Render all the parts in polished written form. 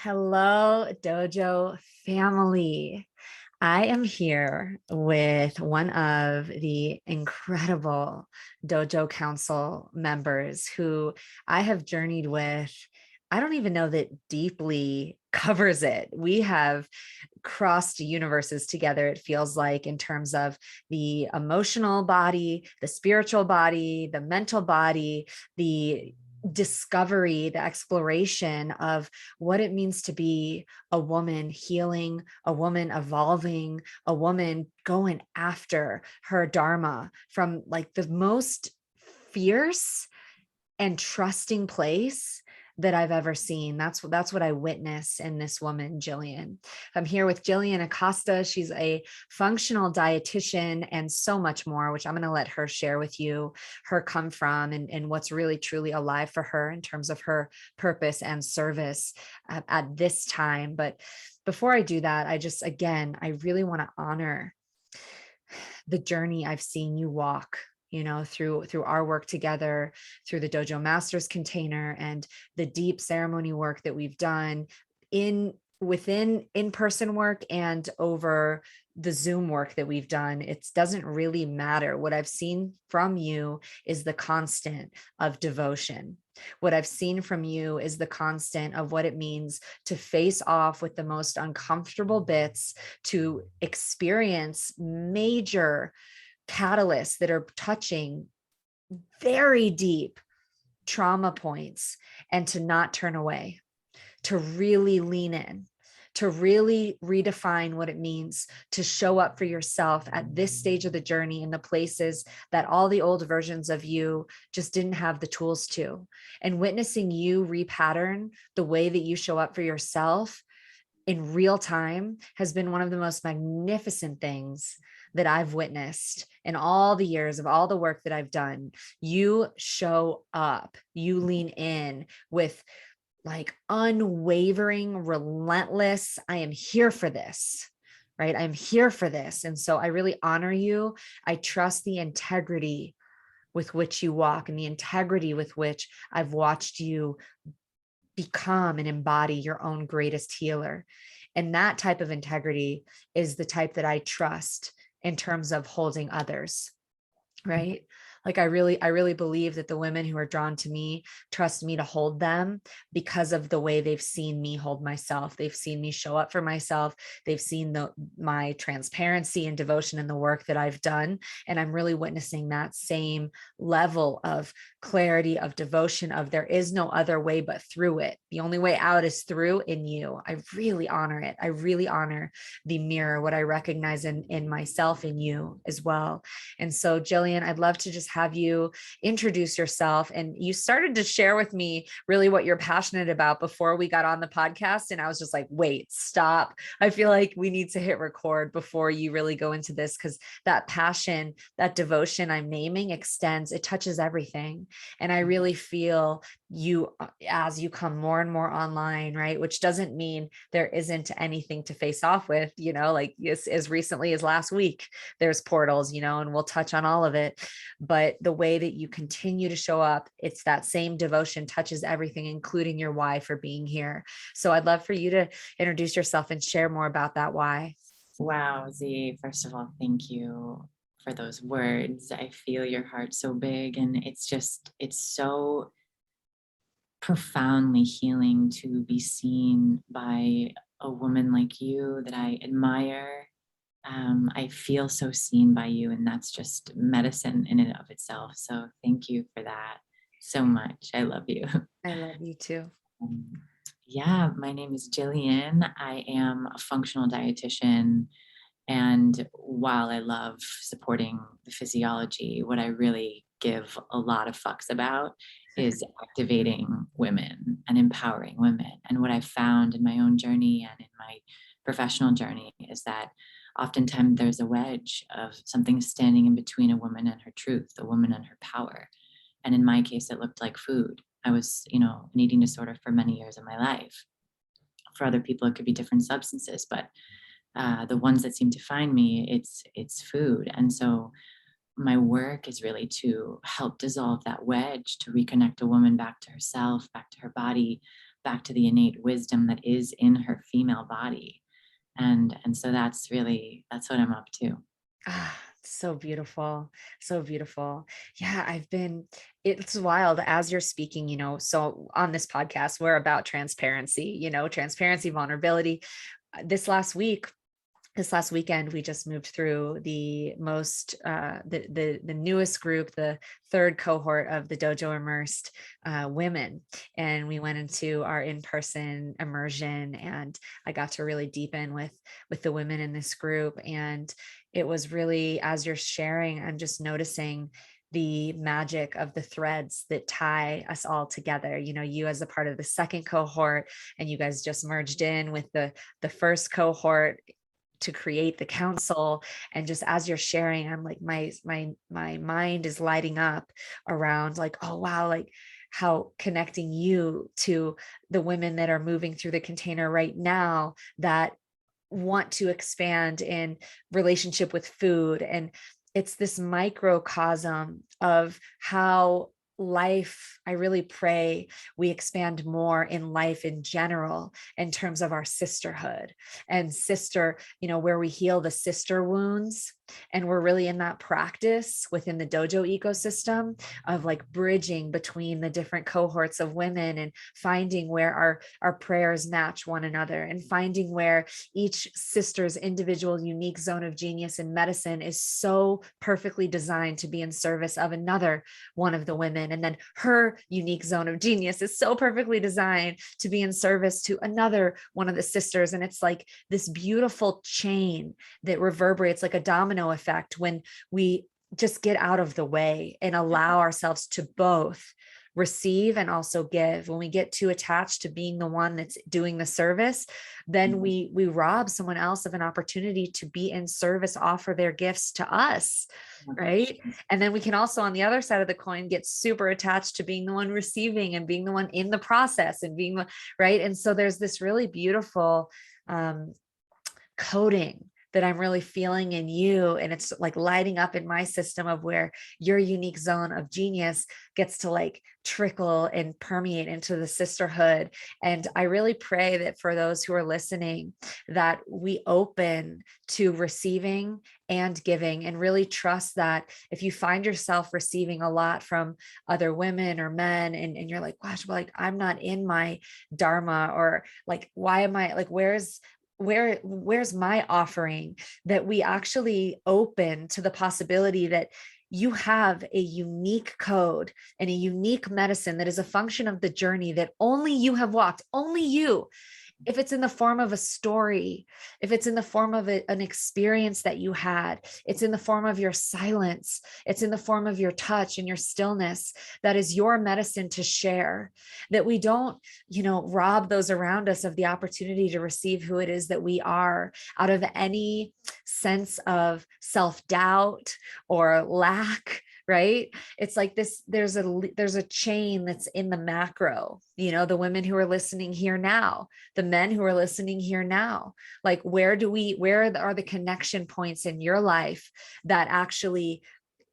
Hello, Dojo family. I am here with one of the incredible Dojo Council members who I have journeyed with. I don't even know that deeply covers it. We have crossed universes together, it feels like, in terms of the emotional body, the spiritual body, the mental body, the discovery, the exploration of what it means to be a woman healing, a woman evolving, a woman going after her dharma from like the most fierce and trusting place that I've ever seen. That's what I witness in this woman, Jillian. I'm here with Jillian Acosta. She's a functional dietitian and so much more, which I'm going to let her share with you her come from and what's really truly alive for her in terms of her purpose and service at this time. But before I do that, I really want to honor the journey I've seen you walk, through our work together, through the Dojo Masters container and the deep ceremony work that we've done within in-person work and over the Zoom work that we've done. It doesn't really matter. What I've seen from you is the constant of devotion. What I've seen from you is the constant of what it means to face off with the most uncomfortable bits, to experience major catalysts that are touching very deep trauma points, and to not turn away, to really lean in, to really redefine what it means to show up for yourself at this stage of the journey in the places that all the old versions of you just didn't have the tools to. And witnessing you repattern the way that you show up for yourself in real time has been one of the most magnificent things that I've witnessed in all the years of all the work that I've done. You show up, you lean in with like unwavering, relentless, I am here for this, right? I'm here for this. And so I really honor you. I trust the integrity with which you walk and the integrity with which I've watched you become and embody your own greatest healer. And that type of integrity is the type that I trust in terms of holding others, right? Like I really believe that the women who are drawn to me trust me to hold them because of the way they've seen me hold myself. They've seen me show up for myself. They've seen my transparency and devotion in the work that I've done. And I'm really witnessing that same level of clarity, of devotion, of there is no other way but through it. The only way out is through in you. I really honor it. I really honor the mirror, what I recognize in myself, in you as well. And so, Jillian, I'd love to just have you introduce yourself. And you started to share with me really what you're passionate about before we got on the podcast. And I was just like, wait, stop. I feel like we need to hit record before you really go into this, because that passion, that devotion I'm naming extends, it touches everything. And I really feel you as you come more and more online, right? Which doesn't mean there isn't anything to face off with, like as recently as last week, there's portals, and we'll touch on all of it. But the way that you continue to show up, it's that same devotion touches everything, including your why for being here. So I'd love for you to introduce yourself and share more about that why. Wow, Z, first of all, thank you for those words. I feel your heart so big, and it's so profoundly healing to be seen by a woman like you that I admire. I feel so seen by you, and that's just medicine in and of itself. So thank you for that so much. I love you. I love you too. Um, yeah, my name is Jillian. I am a functional dietitian. And while I love supporting the physiology, what I really give a lot of fucks about is activating women and empowering women. And what I've found in my own journey and in my professional journey is that oftentimes there's a wedge of something standing in between a woman and her truth, a woman and her power. And in my case, it looked like food. I was, an eating disorder for many years of my life. For other people, it could be different substances, but the ones that seem to find me, it's food. And so my work is really to help dissolve that wedge, to reconnect a woman back to herself, back to her body, back to the innate wisdom that is in her female body. And so that's what I'm up to. Ah, so beautiful. So beautiful. Yeah, it's wild as you're speaking, so on this podcast, we're about transparency, transparency, vulnerability. This last weekend, we just moved through the most the newest group, the third cohort of the Dojo immersed women, and we went into our in-person immersion, and I got to really deepen with the women in this group. And it was really, as you're sharing, I'm just noticing the magic of the threads that tie us all together. You as a part of the second cohort, and you guys just merged in with the first cohort to create the council. And just as you're sharing, I'm like, my mind is lighting up around like, oh wow, like how connecting you to the women that are moving through the container right now, that want to expand in relationship with food. And it's this microcosm of how life, I really pray we expand more in life in general, in terms of our sisterhood and where we heal the sister wounds. And we're really in that practice within the dojo ecosystem of like bridging between the different cohorts of women, and finding where our prayers match one another, and finding where each sister's individual unique zone of genius in medicine is so perfectly designed to be in service of another one of the women. And then her unique zone of genius is so perfectly designed to be in service to another one of the sisters. And it's like this beautiful chain that reverberates like a domino effect when we just get out of the way and allow ourselves to both receive and also give. When we get too attached to being the one that's doing the service, then we rob someone else of an opportunity to be in service, offer their gifts to us. Right. And then we can also, on the other side of the coin, get super attached to being the one receiving and being the one in the process and being right. And so there's this really beautiful coding that I'm really feeling in you. And it's like lighting up in my system of where your unique zone of genius gets to like trickle and permeate into the sisterhood. And I really pray that for those who are listening, that we open to receiving and giving, and really trust that if you find yourself receiving a lot from other women or men, and you're like, gosh, well, like I'm not in my dharma, or like, why am I like, where's my offering, that we actually open to the possibility that you have a unique code and a unique medicine that is a function of the journey that only you have walked, only you. If it's in the form of a story, if it's in the form of an experience that you had, it's in the form of your silence, it's in the form of your touch and your stillness, that is your medicine to share. That we don't, rob those around us of the opportunity to receive who it is that we are, out of any sense of self-doubt or lack. Right. It's like this, there's a chain that's in the macro, the women who are listening here now, the men who are listening here now, like where are the connection points in your life that actually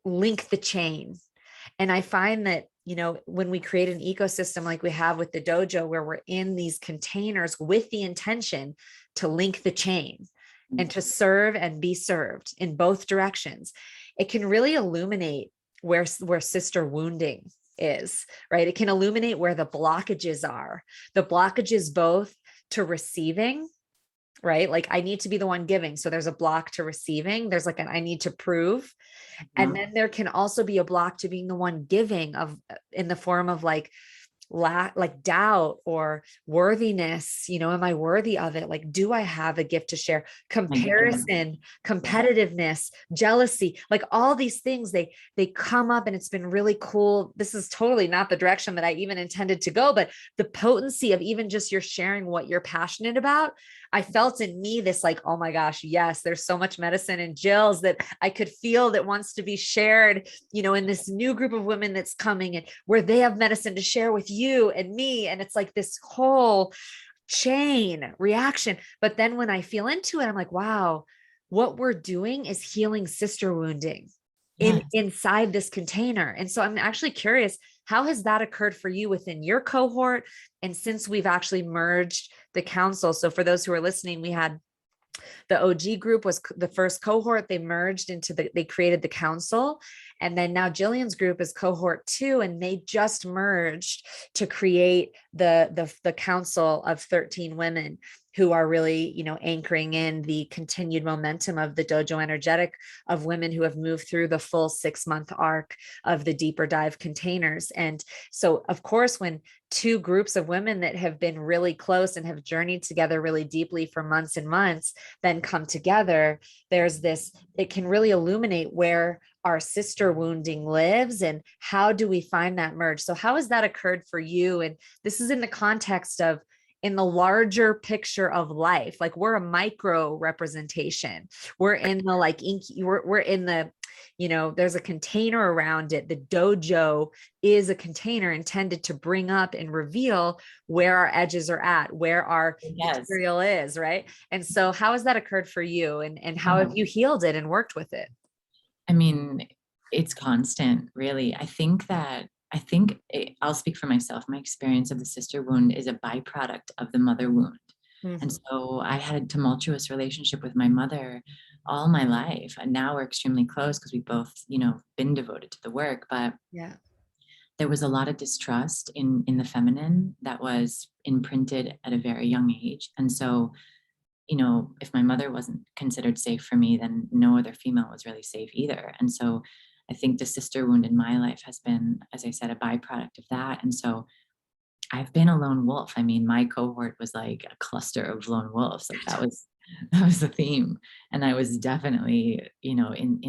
link the chain? And I find that, when we create an ecosystem like we have with the dojo, where we're in these containers with the intention to link the chain and to serve and be served in both directions, it can really illuminate where sister wounding is, right? It can illuminate where the blockages are. The blockages both to receiving, right? Like I need to be the one giving. So there's a block to receiving. There's like I need to prove. And then there can also be a block to being the one giving in the form of like doubt or worthiness. Am I worthy of it? Like, do I have a gift to share? Comparison, competitiveness, jealousy, like all these things, they come up, and it's been really cool. This is totally not the direction that I even intended to go, but the potency of even just you're sharing what you're passionate about, I felt in me this like, oh my gosh, yes, there's so much medicine in Jill's that I could feel that wants to be shared, in this new group of women that's coming, and where they have medicine to share with you and me. And it's like this whole chain reaction. But then when I feel into it, I'm like, wow, what we're doing is healing sister wounding inside this container. And so I'm actually curious, How has that occurred for you within your cohort? And since we've actually merged the council, so for those who are listening, we had the OG group was the first cohort. They merged into they created the council. And then now Jillian's group is cohort 2, and they just merged to create the council of 13 women who are really, anchoring in the continued momentum of the dojo energetic of women who have moved through the full 6-month arc of the deeper dive containers. And so, of course, when two groups of women that have been really close and have journeyed together really deeply for months and months then come together, there's this, it can really illuminate where our sister wounding lives and how do we find that merge. So how has that occurred for you? And this is in the context of, in the larger picture of life, like we're a micro representation. We're in the we're in the, there's a container around it. The dojo is a container intended to bring up and reveal where our edges are at, where our material is, right? And so how has that occurred for you, and how have you healed it and worked with it? I mean, it's constant, really. I'll speak for myself. My experience of the sister wound is a byproduct of the mother wound. Mm-hmm. And so I had a tumultuous relationship with my mother all my life. And now we're extremely close because we both, been devoted to the work. But there was a lot of distrust in the feminine that was imprinted at a very young age. And so, if my mother wasn't considered safe for me, then no other female was really safe either. And so I think the sister wound in my life has been, as I said, a byproduct of that. And so I've been a lone wolf. I mean, my cohort was like a cluster of lone wolves. Like that was the theme. And I was definitely, in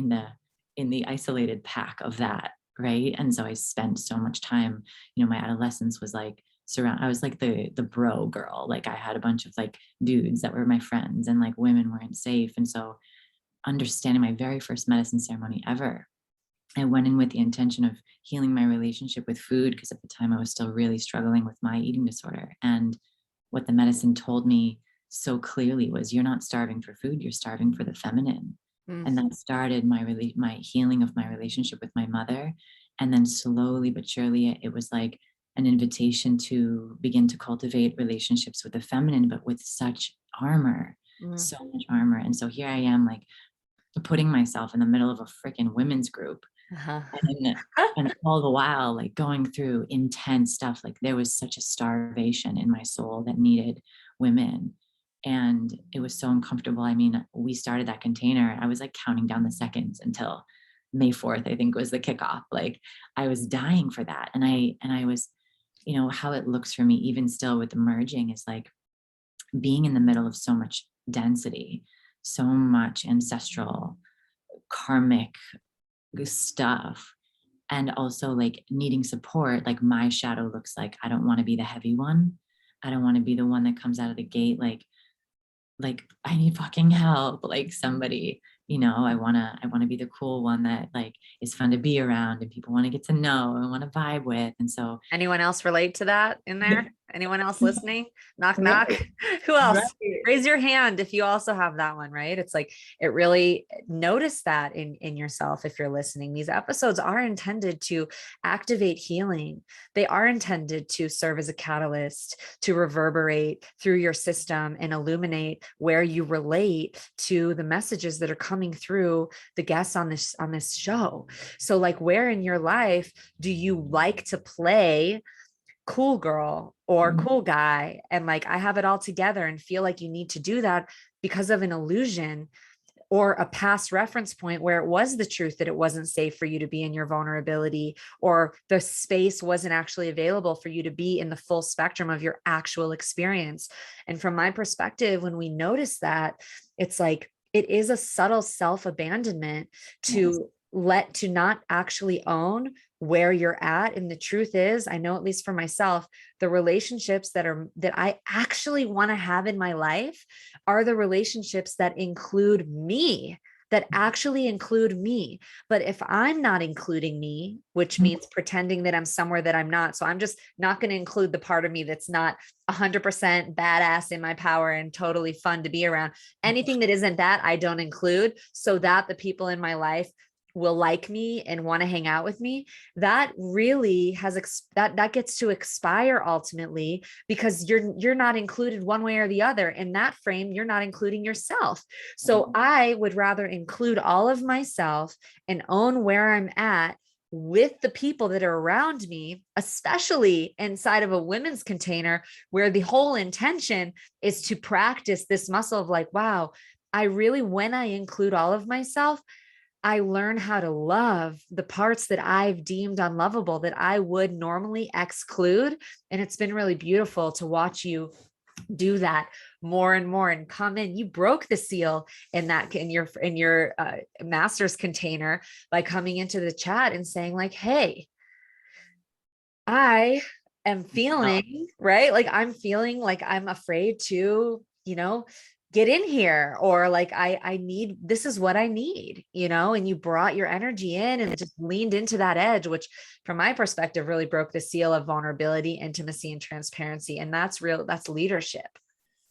the isolated pack of that. Right. And so I spent so much time, my adolescence was like, I was like the bro girl. Like I had a bunch of like dudes that were my friends, and like women weren't safe. And so understanding my very first medicine ceremony ever, I went in with the intention of healing my relationship with food, because at the time I was still really struggling with my eating disorder. And what the medicine told me so clearly was, you're not starving for food, you're starving for the feminine. Mm-hmm. And that started my healing of my relationship with my mother. And then slowly but surely, it was like an invitation to begin to cultivate relationships with the feminine, but with such armor, so much armor. And so here I am, like putting myself in the middle of a freaking women's group. And all the while, like going through intense stuff. Like there was such a starvation in my soul that needed women. And it was so uncomfortable. I mean, we started that container. I was like counting down the seconds until May 4th, I think was the kickoff. Like I was dying for that. And I was, how it looks for me, even still with the merging, is like being in the middle of so much density, so much ancestral, karmic stuff, and also like needing support. Like my shadow looks like, I don't want to be the heavy one. I don't want to be the one that comes out of the gate like I need fucking help. Like somebody, I want to be the cool one that like is fun to be around and people want to get to know and want to vibe with. And so anyone else relate to that in there? Anyone else listening? Knock, knock. Who else? Right. Raise your hand if you also have that one, right? It's like, it really, notice that in yourself. If you're listening, these episodes are intended to activate healing. They are intended to serve as a catalyst to reverberate through your system and illuminate where you relate to the messages that are coming through the guests on this show. So like, where in your life do you like to play cool girl or cool guy, and like I have it all together, and feel like you need to do that because of an illusion or a past reference point where it was the truth that it wasn't safe for you to be in your vulnerability, or the space wasn't actually available for you to be in the full spectrum of your actual experience. And from my perspective, when we notice that, it's like, it is a subtle self-abandonment to to not actually own where you're at. And the truth is, I know, at least for myself, the relationships that I actually want to have in my life are the relationships that include me, that actually include me. But if I'm not including me, which means pretending that I'm somewhere that I'm not, so I'm just not going to include the part of me that's not 100% badass in my power and totally fun to be around. Anything that isn't that, I don't include, so that the people in my life will like me and want to hang out with me, that really that gets to expire ultimately, because you're not included one way or the other. In that frame, you're not including yourself. So I would rather include all of myself and own where I'm at with the people that are around me, especially inside of a women's container, where the whole intention is to practice this muscle of like, wow, I really, when I include all of myself, I learn how to love the parts that I've deemed unlovable, that I would normally exclude. And it's been really beautiful to watch you do that more and more and come in. You broke the seal in that, in your master's container, by coming into the chat and saying like, hey, I am feeling, right? Like I'm feeling like I'm afraid to, get in here, or like I need, this is what I need, and you brought your energy in and just leaned into that edge, which from my perspective really broke the seal of vulnerability, intimacy, and transparency. And that's real, that's leadership.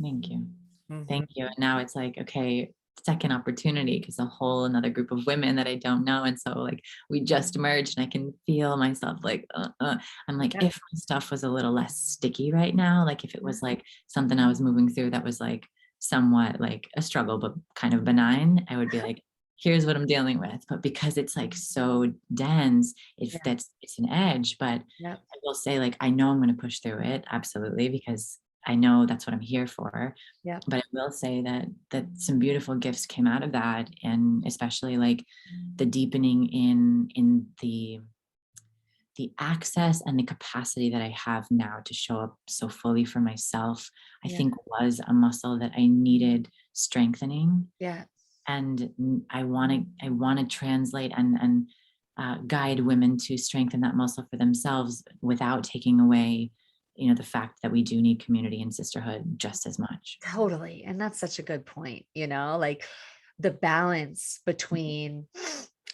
Thank you. Mhm. Thank you. And now it's like, okay, second opportunity, because a whole another group of women that I don't know. And so like we just merged and I can feel myself like, I'm like, Yeah. if my stuff was a little less sticky right now, like if it was like something I was moving through that was like somewhat like a struggle, but kind of benign, I would be like, here's what I'm dealing with. But because it's like so dense, Yeah. it's an edge. But Yeah. I will say, like, I know I'm going to push through it. Absolutely. Because I know that's what I'm here for. Yeah. But I will say that some beautiful gifts came out of that, and especially like the deepening in the access and the capacity that I have now to show up so fully for myself, I Yeah. think was a muscle that I needed strengthening. Yeah. And I want to translate and guide women to strengthen that muscle for themselves without taking away, the fact that we do need community and sisterhood just as much. Totally. And that's such a good point, like the balance between,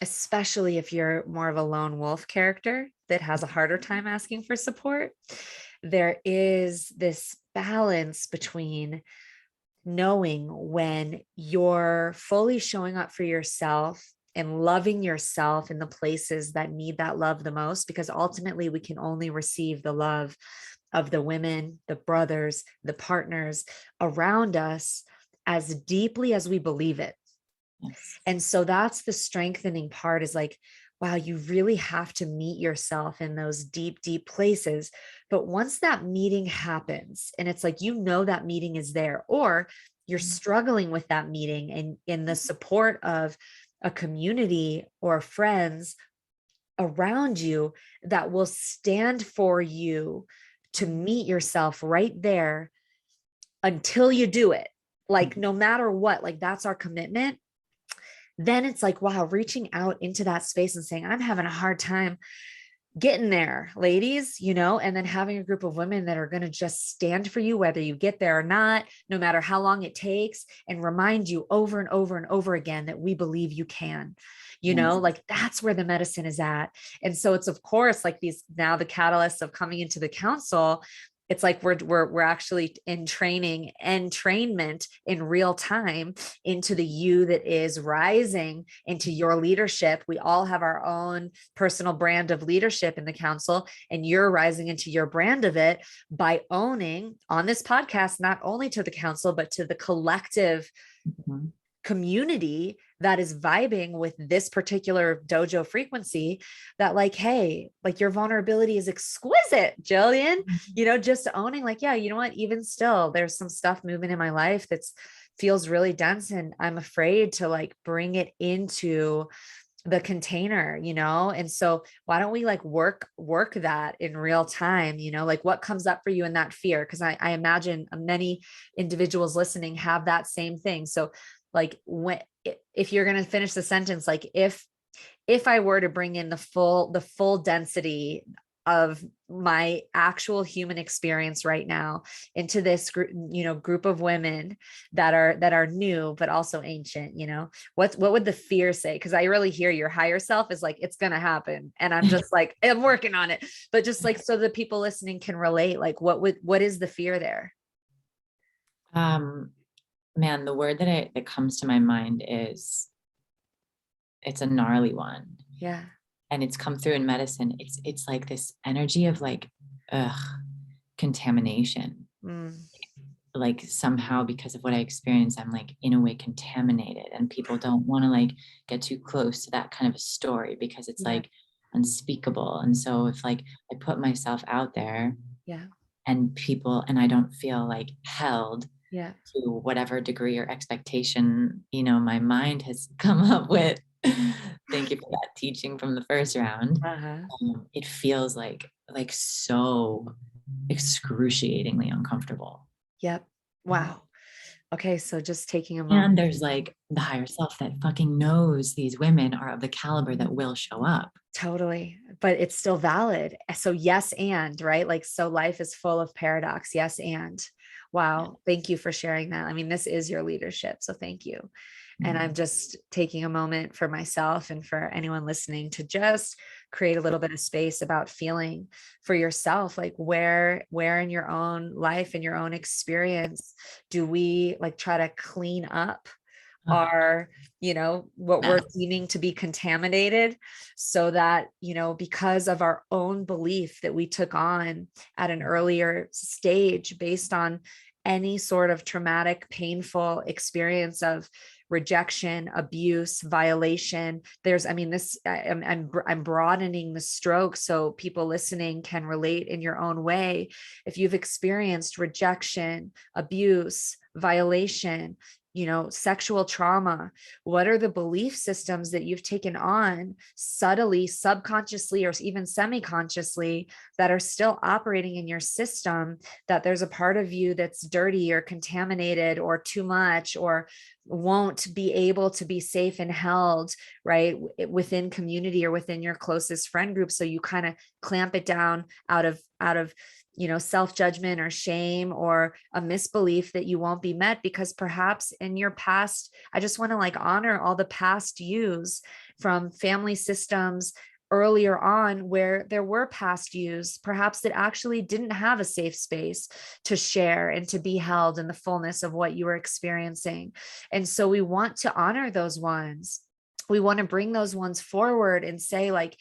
especially if you're more of a lone wolf character that has a harder time asking for support, there is this balance between knowing when you're fully showing up for yourself and loving yourself in the places that need that love the most, because ultimately we can only receive the love of the women, the brothers, the partners around us as deeply as we believe it. Yes. And so that's the strengthening part, is like, wow, you really have to meet yourself in those deep, deep places. But once that meeting happens, and it's like, that meeting is there, or you're struggling with that meeting, and in the support of a community or friends around you that will stand for you to meet yourself right there until you do it. Like, no matter what, like that's our commitment. Then it's like, wow, reaching out into that space and saying, I'm having a hard time getting there, ladies, and then having a group of women that are going to just stand for you, whether you get there or not, no matter how long it takes, and remind you over and over and over again that we believe you can, Yes. like that's where the medicine is at. And so it's, of course, like these, now the catalysts of coming into the council, it's like we're actually in training and trainment in real time into the you that is rising into your leadership. We all have our own personal brand of leadership in the council, and you're rising into your brand of it by owning on this podcast, not only to the council, but to the collective Mhm. community that is vibing with this particular dojo frequency, that like, hey, like your vulnerability is exquisite, Jillian, just owning like, yeah, you know what, even still there's some stuff moving in my life that's feels really dense, and I'm afraid to like bring it into the container, and so why don't we like work that in real time, like what comes up for you in that fear, because I imagine many individuals listening have that same thing. So like, if you're going to finish the sentence, like if I were to bring in the full density of my actual human experience right now into this group of women that are new but also ancient, what would the fear say? Because I really hear your higher self is like, it's gonna happen, and I'm just like, I'm working on it. But just like, so the people listening can relate, like what is the fear there? Man, the word that comes to my mind is it's a gnarly one. Yeah. And it's come through in medicine. It's like this energy of like, ugh, contamination. Mm. Like somehow because of what I experienced, I'm like in a way contaminated, and people don't want to like get too close to that kind of a story because it's Yeah. like unspeakable. And so if like I put myself out there Yeah. and people, and I don't feel like held Yeah. to whatever degree or expectation, my mind has come up with. Thank you for that teaching from the first round. Uh-huh. It feels like so excruciatingly uncomfortable. Yep. Wow. Okay. So just taking a moment. And there's like the higher self that fucking knows these women are of the caliber that will show up. Totally. But it's still valid. So yes, and right. Like, so life is full of paradox. Yes. And Yeah. wow. Thank you for sharing that. I mean, this is your leadership. So thank you. And I'm just taking a moment for myself and for anyone listening to just create a little bit of space about feeling for yourself, like where in your own life and your own experience do we like try to clean up Oh, our, what we're mess. deeming to be contaminated, so that, because of our own belief that we took on at an earlier stage based on any sort of traumatic, painful experience of rejection, abuse, violation. I mean, I'm broadening the stroke so people listening can relate in your own way. If you've experienced rejection, abuse, violation, sexual trauma, what are the belief systems that you've taken on subtly, subconsciously, or even semi-consciously that are still operating in your system, that there's a part of you that's dirty or contaminated or too much, or won't be able to be safe and held, right, within community or within your closest friend group. So you kind of clamp it down out of self-judgment or shame or a misbelief that you won't be met, because perhaps in your past, I just want to like honor all the past yous from family systems earlier on, where there were past yous perhaps that actually didn't have a safe space to share and to be held in the fullness of what you were experiencing. And so we want to honor those ones. We want to bring those ones forward and say like,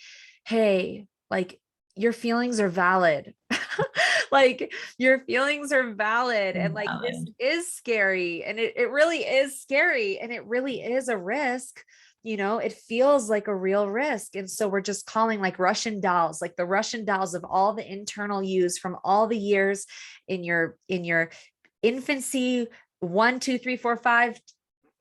hey, like, your feelings are valid. Like, your feelings are valid. And like, this Valid. is scary. And it really is scary. And it really is a risk. It feels like a real risk. And so we're just calling like Russian dolls, like the Russian dolls of all the internal use from all the years in your infancy, 1, 2, 3, 4, 5,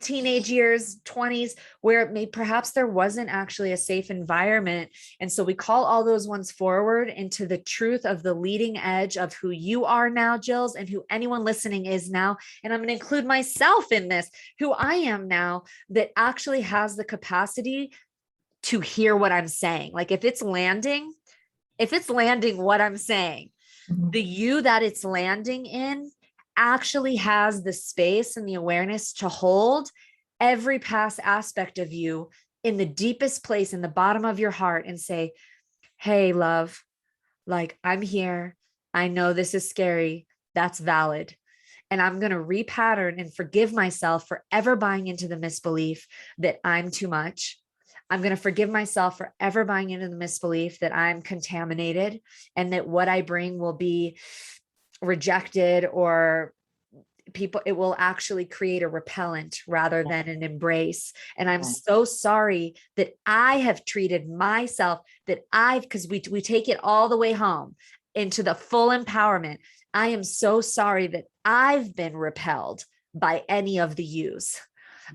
teenage years, 20s, where perhaps there wasn't actually a safe environment. And so we call all those ones forward into the truth of the leading edge of who you are now, Jills, and who anyone listening is now. And I'm going to include myself in this, who I am now, that actually has the capacity to hear what I'm saying. Like, if it's landing what I'm saying, the you that it's landing in actually has the space and the awareness to hold every past aspect of you in the deepest place in the bottom of your heart and say, hey, love, like, I'm here. I know this is scary. That's valid. And I'm going to repattern and forgive myself for ever buying into the misbelief that I'm too much. I'm going to forgive myself for ever buying into the misbelief that I'm contaminated and that what I bring will be rejected, or it will actually create a repellent rather than an embrace. And I'm so sorry that I have treated myself, because we take it all the way home into the full empowerment. I am so sorry that I've been repelled by any of the yous.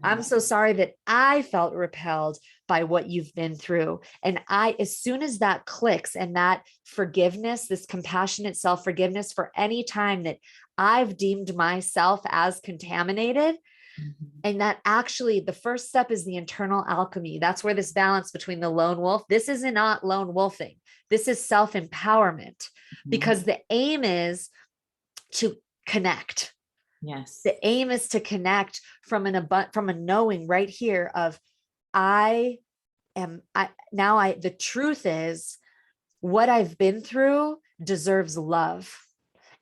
I'm so sorry that I felt repelled by what you've been through. And as soon as that clicks, and that forgiveness, this compassionate self-forgiveness for any time that I've deemed myself as contaminated, and that actually the first step is the internal alchemy. That's where this balance between the lone wolf, this is not lone wolfing. This is self-empowerment, because the aim is to connect. Yes. The aim is to connect from a knowing right here of the truth is what I've been through deserves love.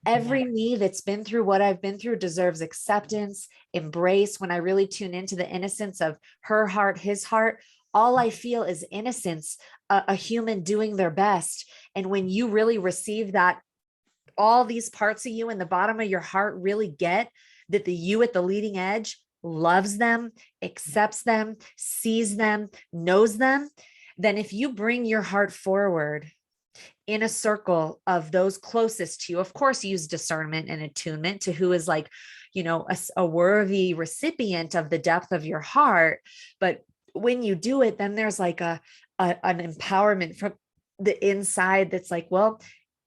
Every me that's been through what I've been through deserves acceptance, embrace. When I really tune into the innocence of her heart, his heart, all I feel is innocence, a human doing their best. And when you really receive that, all these parts of you in the bottom of your heart really get that the you at the leading edge loves them, accepts them, sees them, knows them, then if you bring your heart forward in a circle of those closest to you, of course, use discernment and attunement to who is like, a worthy recipient of the depth of your heart. But when you do it, then there's like an empowerment from the inside that's like, well,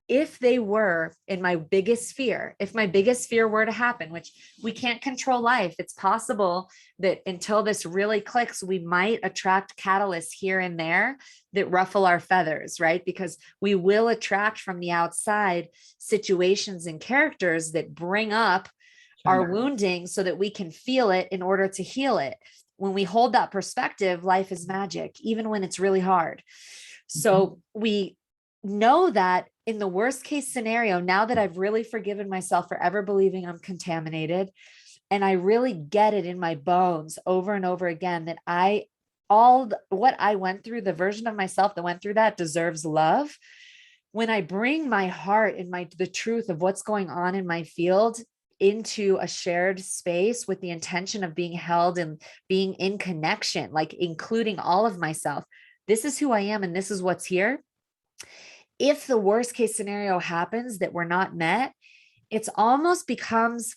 if they were in my biggest fear, if my biggest fear were to happen, which we can't control life, it's possible that until this really clicks, we might attract catalysts here and there that ruffle our feathers, right? Because we will attract from the outside situations and characters that bring up our wounding so that we can feel it in order to heal it. When we hold that perspective, life is magic, even when it's really hard. So we know that in the worst case scenario, now that I've really forgiven myself for ever believing I'm contaminated, and I really get it in my bones over and over again that what I went through, the version of myself that went through that deserves love. When I bring my heart and the truth of what's going on in my field into a shared space with the intention of being held and being in connection, like including all of myself, this is who I am and this is what's here. If the worst case scenario happens that we're not met, it's almost becomes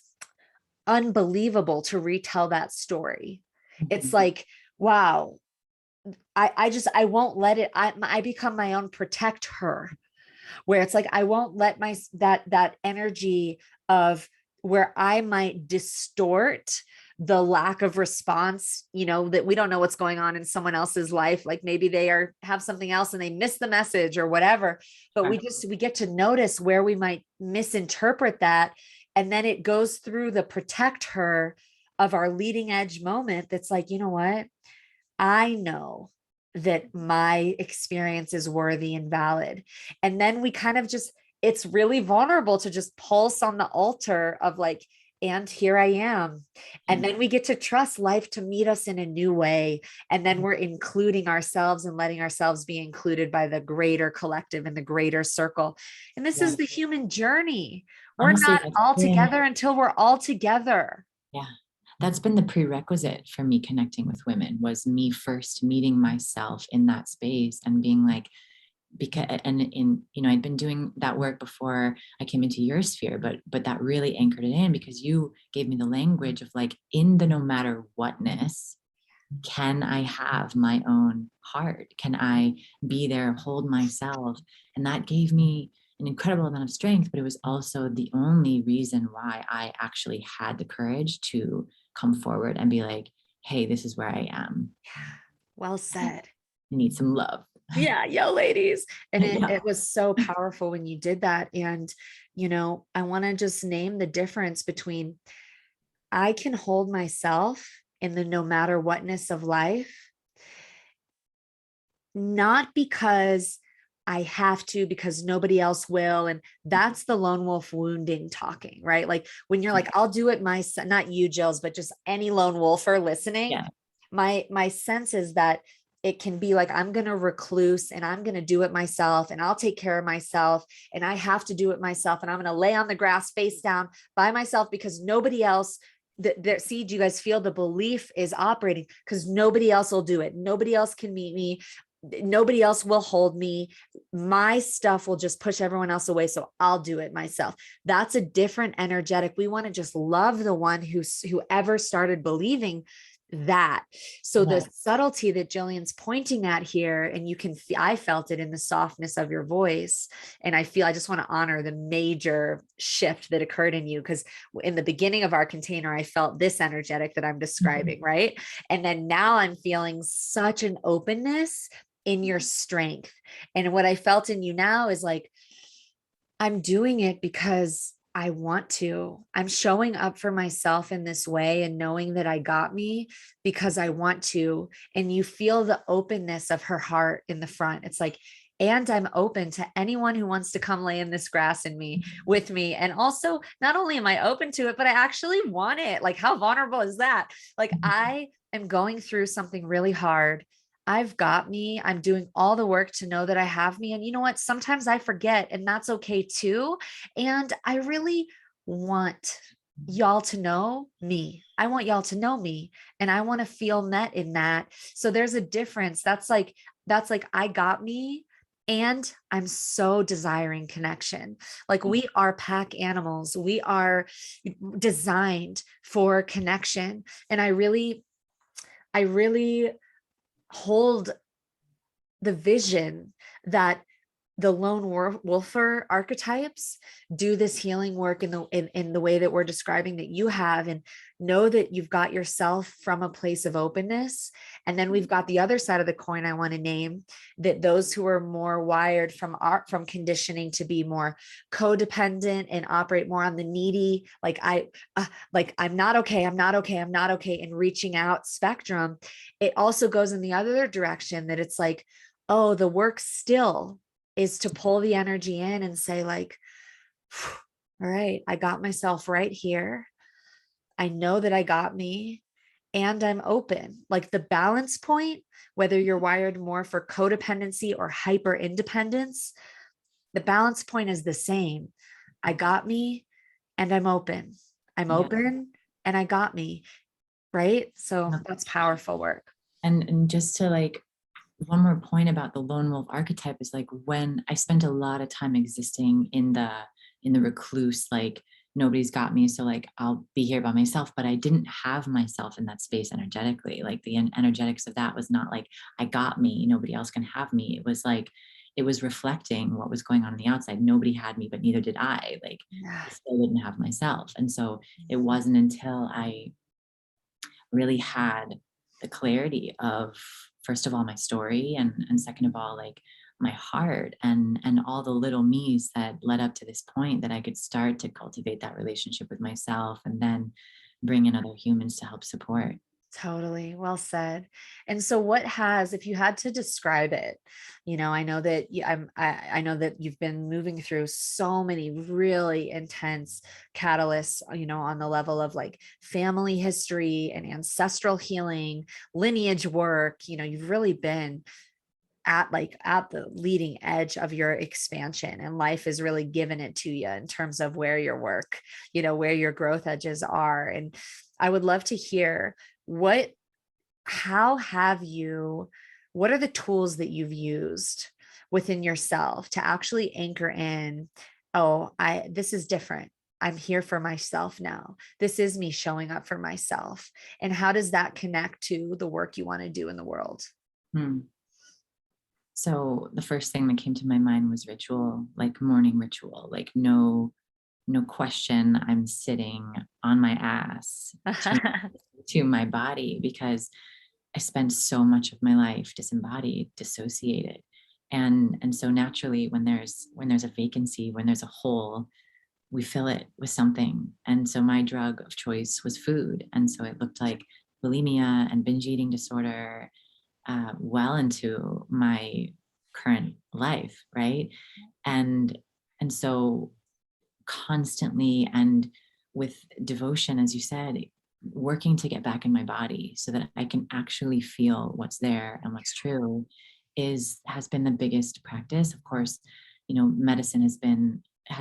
unbelievable to retell that story. It's like, wow, I won't let it, I become my own protector, where it's like, I won't let that energy of where I might distort the lack of response, that we don't know what's going on in someone else's life. Like maybe they have something else and they miss the message or whatever, but we get to notice where we might misinterpret that. And then it goes through the protect her of our leading edge moment. That's like, you know what? I know that my experience is worthy and valid. And then we kind of it's really vulnerable to just pulse on the altar of like, and here I am. And then we get to trust life to meet us in a new way. And then we're including ourselves and letting ourselves be included by the greater collective and the greater circle. And this is the human journey. We're Honestly, not all together until we're all together. Yeah. That's been the prerequisite for me connecting with women, was me first meeting myself in that space and being like, I'd been doing that work before I came into your sphere, but that really anchored it in because you gave me the language of like, in the no matter whatness, can I have my own heart? Can I be there, hold myself? And that gave me an incredible amount of strength, but it was also the only reason why I actually had the courage to come forward and be like, hey, this is where I am. Yeah. Well said. I need some love. Yeah, yo, ladies. And Yeah. it was so powerful when you did that. And, I want to just name the difference between I can hold myself in the no matter whatness of life, not because I have to, because nobody else will. And that's the lone wolf wounding talking, right? Like when you're like, I'll do it myself, not you, Jills, but just any lone wolfer listening. Yeah. My sense is that it can be like, I'm going to recluse and I'm going to do it myself and I'll take care of myself and I have to do it myself. And I'm going to lay on the grass face down by myself because nobody else see, do you guys feel the belief is operating? Because nobody else will do it. Nobody else can meet me. Nobody else will hold me. My stuff will just push everyone else away. So I'll do it myself. That's a different energetic. We want to just love the one whoever started believing that. So the subtlety that Jillian's pointing at here, and you can I felt it in the softness of your voice. And I just want to honor the major shift that occurred in you. Because in the beginning of our container, I felt this energetic that I'm describing, right? And then now I'm feeling such an openness in your strength. And what I felt in you now is like, I'm doing it because I want to. I'm showing up for myself in this way and knowing that I got me because I want to. And you feel the openness of her heart in the front. It's like, and I'm open to anyone who wants to come lay in this grass with me. And also, not only am I open to it, but I actually want it. Like, how vulnerable is that? Like, I am going through something really hard. I've got me. I'm doing all the work to know that I have me. And you know what? Sometimes I forget, and that's okay too. And I really want y'all to know me. I want y'all to know me, and I want to feel met in that. So there's a difference. That's like I got me, and I'm so desiring connection. Like Yeah. we are pack animals. We are designed for connection. And I really hold the vision that the wolfer archetypes do this healing work in the way that we're describing that you have, and know that you've got yourself from a place of openness. And then we've got the other side of the coin I want to name, that those who are more wired from conditioning to be more codependent and operate more on the needy, like I'm not okay, I'm not okay, I'm not okay, and reaching out spectrum. It also goes in the other direction, that it's like, oh, the work still is to pull the energy in and say, like, all right, I got myself right here. I know that I got me, and I'm open. Like the balance point, whether you're wired more for codependency or hyper independence, the balance point is the same. I got me, and I'm open. I'm Yeah. open, and I got me. Right. So Yeah. that's powerful work. And just to like one more point about the lone wolf archetype is like when I spent a lot of time existing in the recluse, like nobody's got me, so like I'll be here by myself, but I didn't have myself in that space energetically. Like the energetics of that was not like I got me, nobody else can have me. It was like it was reflecting what was going on the outside. Nobody had me, but neither did I. Like Yeah. I still didn't have myself. And so it wasn't until I really had the clarity of, first of all, my story, and second of all, like my heart, and all the little me's that led up to this point, that I could start to cultivate that relationship with myself, and then bring in other humans to help support. Totally. Well said. And so what has, if you had to describe it, I know that I know that you've been moving through so many really intense catalysts, on the level of like family history and ancestral healing, lineage work. You've really been at the leading edge of your expansion, and life is really given it to you in terms of where your work, where your growth edges are. And I would love to hear what how have you what are the tools that you've used within yourself to actually anchor in, oh, I this is different, I'm here for myself now, this is me showing up for myself, and how does that connect to the work you want to do in the world? Hmm. So the first thing that came to my mind was ritual, like morning ritual, like no question, I'm sitting on my ass to my body, because I spent so much of my life disembodied, dissociated. And so naturally, when there's a vacancy, when there's a hole, we fill it with something. And so my drug of choice was food. And so it looked like bulimia and binge eating disorder, well into my current life, right? And and so constantly, and with devotion, as you said, working to get back in my body so that I can actually feel what's there and what's true, is has been the biggest practice. Of course, medicine has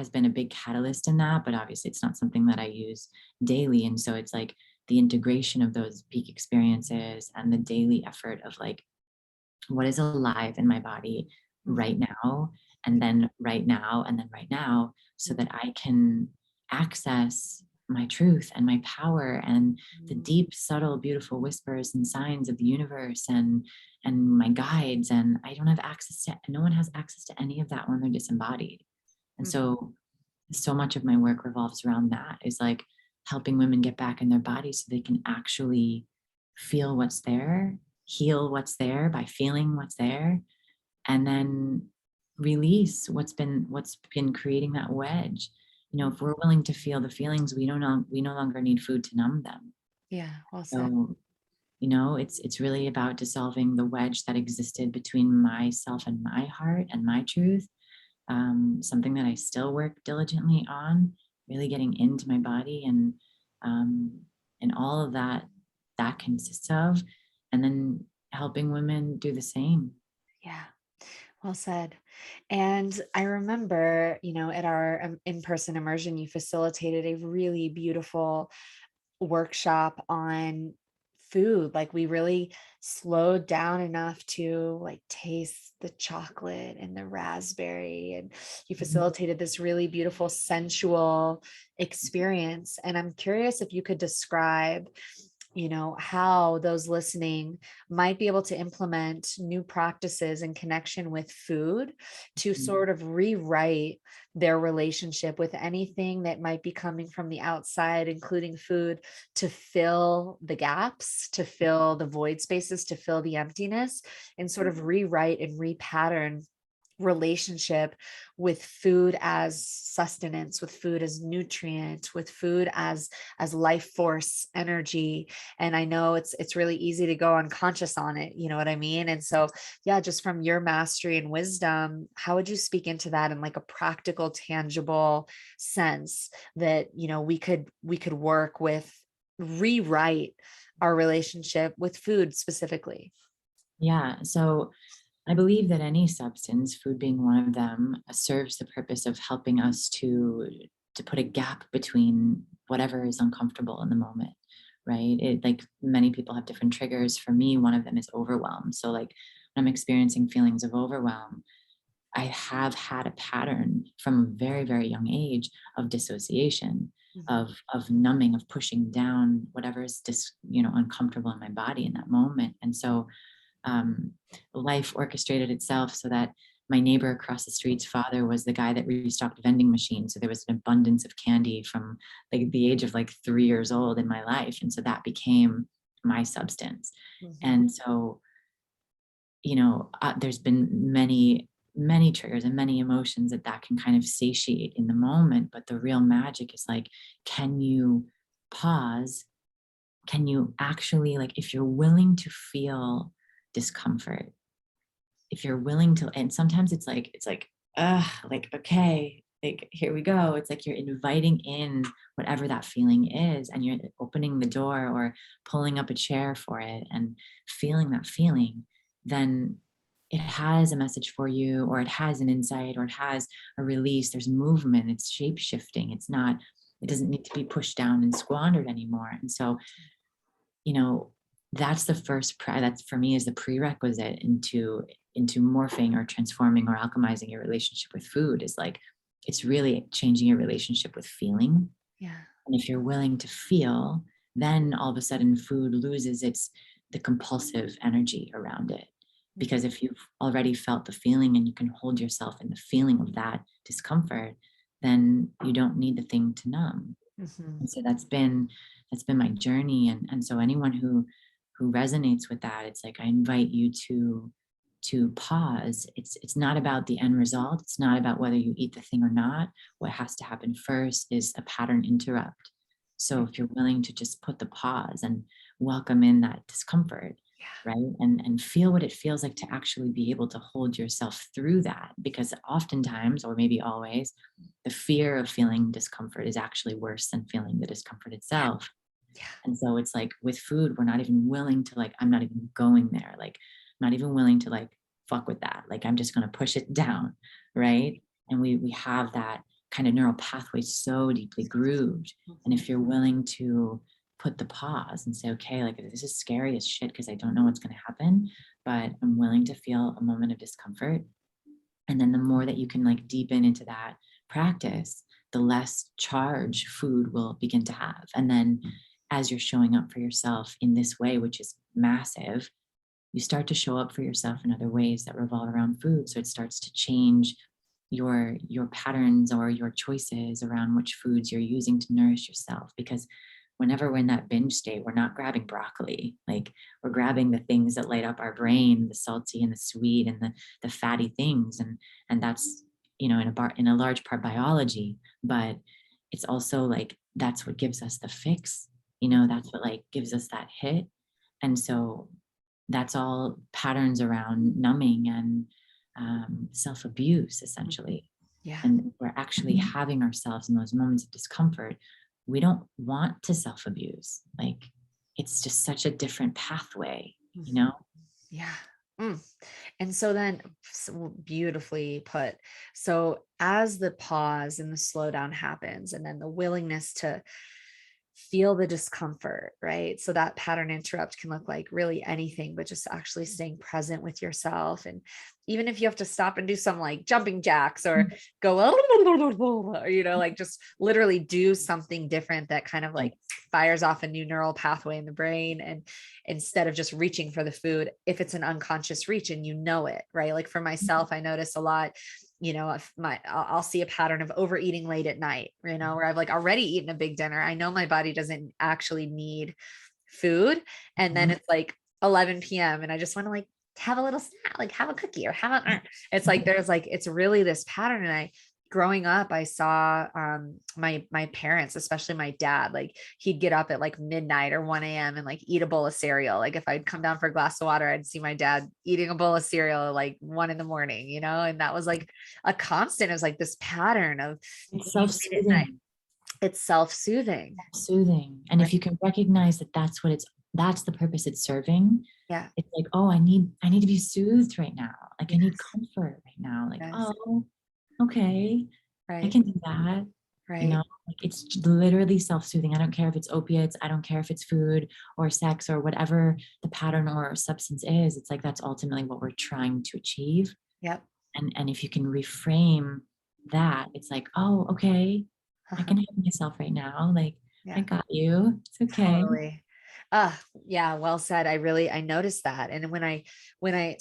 been a big catalyst in that, but obviously it's not something that I use daily. And so it's like the integration of those peak experiences and the daily effort of like, what is alive in my body right now, and then right now, and then right now, so that I can access my truth and my power and the deep, subtle, beautiful whispers and signs of the universe, and my guides. And I don't have access to no one has access to any of that when they're disembodied. And so much of my work revolves around that, is like helping women get back in their bodies so they can actually feel what's there, heal what's there by feeling what's there, and then release what's been creating that wedge. If we're willing to feel the feelings, we no longer need food to numb them. Yeah, well said. So, it's really about dissolving the wedge that existed between myself and my heart and my truth. Something that I still work diligently on, really getting into my body, um, and all of that consists of. And then helping women do the same. Yeah. Well said. And I remember, at our in-person immersion, you facilitated a really beautiful workshop on food. Like we really slowed down enough to like taste the chocolate and the raspberry. And you Mhm. facilitated this really beautiful sensual experience. And I'm curious if you could describe how those listening might be able to implement new practices in connection with food to Mhm. sort of rewrite their relationship with anything that might be coming from the outside, including food, to fill the gaps, to fill the void spaces, to fill the emptiness, and sort of rewrite and repattern relationship with food as sustenance, with food as nutrient, with food as life force energy. And I know it's really easy to go unconscious on it, you know what I mean? And so yeah, just from your mastery and wisdom, how would you speak into that in like a practical, tangible sense that we could work with, rewrite our relationship with food specifically? Yeah. So I believe that any substance, food being one of them, serves the purpose of helping us to put a gap between whatever is uncomfortable in the moment, right? It, like many people have different triggers. For me, one of them is overwhelm. So like when I'm experiencing feelings of overwhelm, I have had a pattern from a very, very young age of dissociation, Mhm. of numbing, of pushing down whatever is uncomfortable in my body in that moment. And so um, life orchestrated itself so that my neighbor across the street's father was the guy that restocked vending machines. So there was an abundance of candy from like the age of like 3 years old in my life. And so that became my substance. Mhm. And so, there's been many triggers and many emotions that can kind of satiate in the moment. But the real magic is like, can you pause? Can you actually, like, if you're willing to feel discomfort, if you're willing to, and sometimes it's like like, okay, like here we go, it's like you're inviting in whatever that feeling is, and you're opening the door or pulling up a chair for it and feeling that feeling, then it has a message for you, or it has an insight, or it has a release. There's movement, it's shape shifting, it doesn't need to be pushed down and squandered anymore. And so, you know that's the first that's for me is the prerequisite into morphing or transforming or alchemizing your relationship with food, is like, it's really changing your relationship with feeling. Yeah. And if you're willing to feel, then all of a sudden food loses its the compulsive energy around it. Mhm. Because if you've already felt the feeling and you can hold yourself in the feeling of that discomfort, then you don't need the thing to numb. Mhm. And so that's been my journey. And so anyone who resonates with that, it's like I invite you to pause. It's not about the end result. It's not about whether you eat the thing or not. What has to happen first is a pattern interrupt. So if you're willing to just put the pause and welcome in that discomfort, Yeah. right? And feel what it feels like to actually be able to hold yourself through that. Because oftentimes, or maybe always, the fear of feeling discomfort is actually worse than feeling the discomfort Yeah. itself. Yeah. And so it's like with food, we're not even willing to, like, I'm not even going there. Like, I'm not even willing to like fuck with that. Like, I'm just gonna push it down. Right. And we have that kind of neural pathway so deeply grooved. And Mhm. if you're willing to put the pause and say, okay, like this is scary as shit because I don't know what's gonna happen, but I'm willing to feel a moment of discomfort. And then the more that you can like deepen into that practice, the less charge food will begin to have. And then as you're showing up for yourself in this way, which is massive, you start to show up for yourself in other ways that revolve around food. So it starts to change your patterns or your choices around which foods you're using to nourish yourself. Because whenever we're in that binge state, we're not grabbing broccoli. Like, we're grabbing the things that light up our brain, the salty and the sweet and the fatty things. And that's, in a large part biology, but it's also like that's what gives us the fix. That's what like gives us that hit. And so that's all patterns around numbing and self abuse, essentially. Yeah. And we're actually having ourselves in those moments of discomfort. We don't want to self abuse. Like, it's just such a different pathway, you Mhm. know? Yeah. Mm. And so then, so beautifully put. So as the pause and the slowdown happens, and then the willingness to feel the discomfort, right? So that pattern interrupt can look like really anything, but just actually staying present with yourself. And even if you have to stop and do some like jumping jacks or go, or, like just literally do something different that kind of Yeah. like fires off a new neural pathway in the brain. And instead of just reaching for the food, if it's an unconscious reach and it, right? Like for myself, I notice a lot, if I'll see a pattern of overeating late at night, where I've like already eaten a big dinner. I know my body doesn't actually need food. And then Mhm. it's like 11 p.m. and I just want to like have a little snack, like have a cookie or have a, it's like, there's like, it's really this pattern. And growing up, I saw my parents, especially my dad, like he'd get up at like midnight or 1 a.m. and like eat a bowl of cereal. Like if I'd come down for a glass of water, I'd see my dad eating a bowl of cereal at like 1 a.m, and that was like a constant. It was like this pattern of It's eating late at night. self-soothing. It's self-soothing. Soothing. And Right. if you can recognize that that's the purpose it's serving, Yeah. it's like, oh, I need to be soothed right now. Like I need Yes. comfort right now. Like, Yes. oh, okay, I Right. can do that. Right. Like it's literally self-soothing. I don't care if it's opiates, I don't care if it's food or sex or whatever the pattern or substance is. It's like that's ultimately what we're trying to achieve. Yep. And if you can reframe that, it's like, oh, okay, I can help myself right now. Like, I Yeah. got you. It's okay. Totally. Yeah, well said. I noticed that. And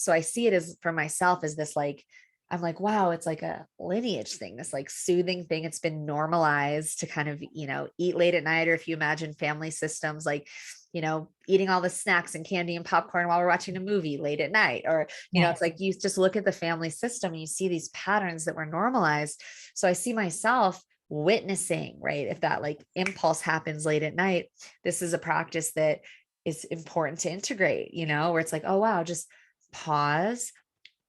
so I see it as for myself as this, like, I'm like, wow, it's like a lineage thing, this like soothing thing. It's been normalized to kind of, eat late at night, or if you imagine family systems, like, eating all the snacks and candy and popcorn while we're watching a movie late at night, or, Yeah. it's like you just look at the family system and you see these patterns that were normalized. So I see myself witnessing, right? If that like impulse happens late at night, this is a practice that is important to integrate, where it's like, oh, wow, just pause.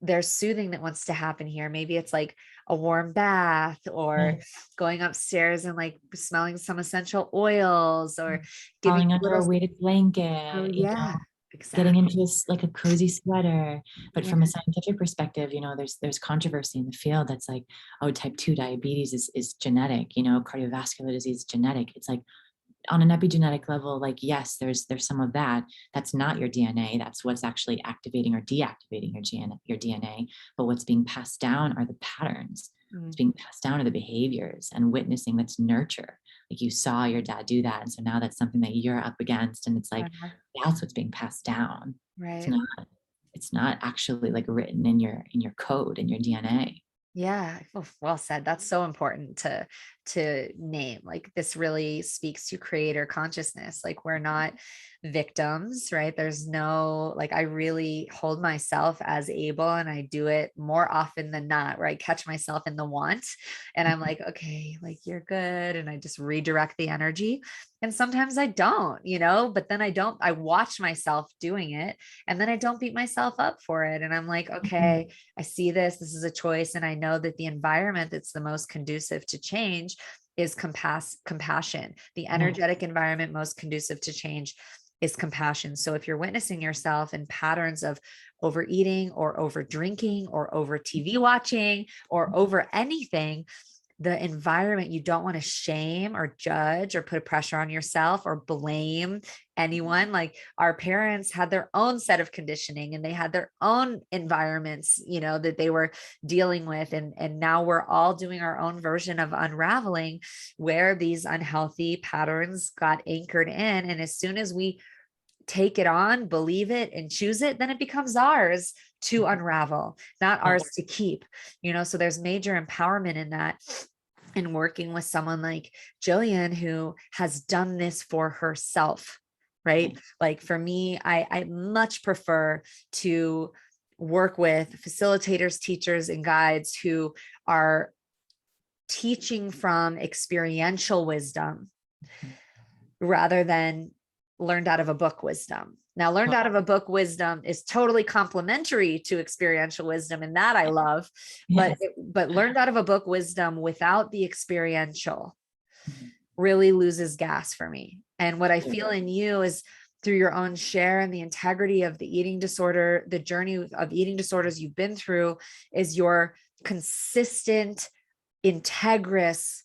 There's soothing that wants to happen here. Maybe it's like a warm bath Yeah. or going upstairs and like smelling some essential oils or giving Crawling a under little, a weighted oh, blanket, yeah, getting exactly. into like a cozy sweater. But Yeah. from a scientific perspective, there's controversy in the field that's like, oh, type 2 diabetes is genetic, cardiovascular disease is genetic. It's like on an epigenetic level, like, yes, there's some of that. That's not your DNA. That's what's actually activating or deactivating your DNA. But what's being passed down are the patterns. It's Mm, being passed down are the behaviors, and witnessing, that's nurture. Like you saw your dad do that. And so now that's something that you're up against. And it's like, uh-huh. that's what's being passed down. It's Right. not, it's not actually like written in your code, in your DNA. Yeah, oh, well said. That's so important to name. Like this really speaks to creator consciousness. Like we're not victims, right? There's no, like, I really hold myself as able, and I do it more often than not, where I catch myself in the want and I'm like, okay, like you're good, and I just redirect the energy. And sometimes I don't, but then I watch myself doing it, and then I don't beat myself up for it. And I'm like, Mhm. okay, I see this is a choice. And I know that the environment that's the most conducive to change is compassion. The Yeah. energetic environment most conducive to change is compassion. So if you're witnessing yourself in patterns of overeating or over drinking or over TV watching or over anything, the environment, you don't want to shame or judge or put pressure on yourself or blame anyone. Like our parents had their own set of conditioning and they had their own environments, that they were dealing with. And now we're all doing our own version of unraveling where these unhealthy patterns got anchored in. And as soon as we take it on, believe it, and choose it, then it becomes ours to unravel, not Yeah. ours to keep. So there's major empowerment in that. And working with someone like Jillian, who has done this for herself, Yeah. right? Like for me, I much prefer to work with facilitators, teachers, and guides who are teaching from experiential wisdom rather than learned out of a book wisdom. Now, learned out of a book wisdom is totally complementary to experiential wisdom, and that I love. But Yes. but learned out of a book wisdom without the experiential Mhm. really loses gas for me. And what I Yeah. feel in you is through your own share and the integrity of the eating disorder, the journey of eating disorders you've been through, is your consistent, integrous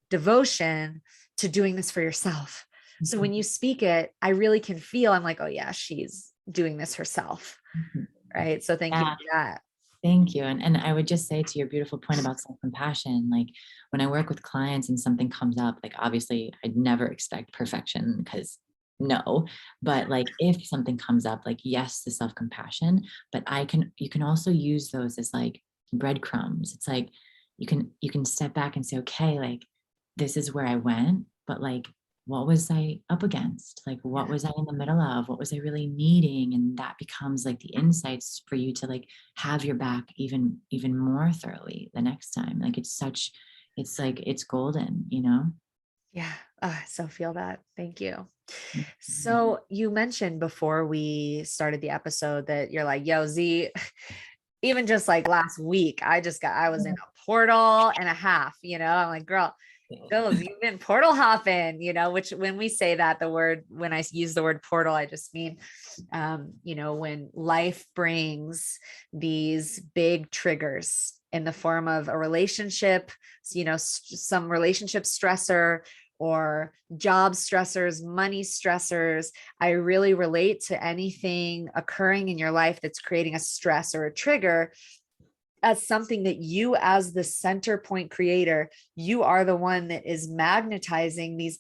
devotion to doing this for yourself. So when you speak it, I really can feel, I'm like, oh yeah, she's doing this herself. Mhm. Right. So thank you Yeah. for that. Thank you. And I would just say to your beautiful point about self-compassion, like when I work with clients and something comes up, like obviously I'd never expect perfection because no, but like if something comes up, like yes, the self-compassion, but you can also use those as like breadcrumbs. It's like you can step back and say, okay, like this is where I went, but like what was I up against? Like, what was I in the middle of? What was I really needing? And that becomes like the insights for you to like have your back even more thoroughly the next time. Like it's like it's golden, you know? Yeah. So feel that. Thank you. Mhm. So you mentioned before we started the episode that you're like, yo, Z, even just like last week, I was in a portal and a half, I'm like, girl, goes, you've been portal hopping, which when we say that, when I use the word portal, I just mean, when life brings these big triggers in the form of a relationship, some relationship stressor or job stressors, money stressors. I really relate to anything occurring in your life that's creating a stress or a trigger as something that you, as the center point creator, you are the one that is magnetizing these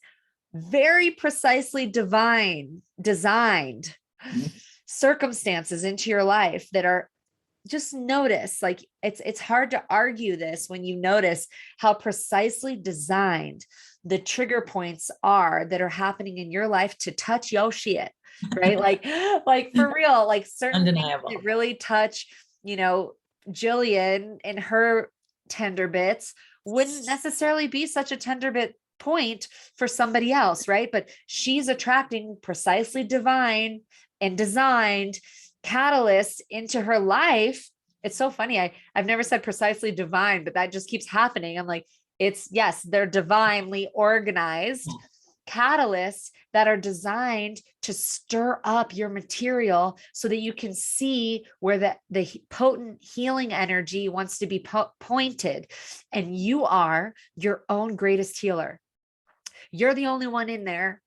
very precisely designed circumstances into your life that are, just notice, like it's hard to argue this when you notice how precisely designed the trigger points are that are happening in your life to touch your shit, right? Like for real, like certain things that Undeniable. really touch, Jillian and her tender bits wouldn't necessarily be such a tender bit point for somebody else, right? But she's attracting precisely divine and designed catalyst into her life. It's so funny. I've never said precisely divine, but that just keeps happening. I'm like, yes, they're divinely organized catalysts that are designed to stir up your material so that you can see where the potent healing energy wants to be pointed. And you are your own greatest healer. You're the only one in there.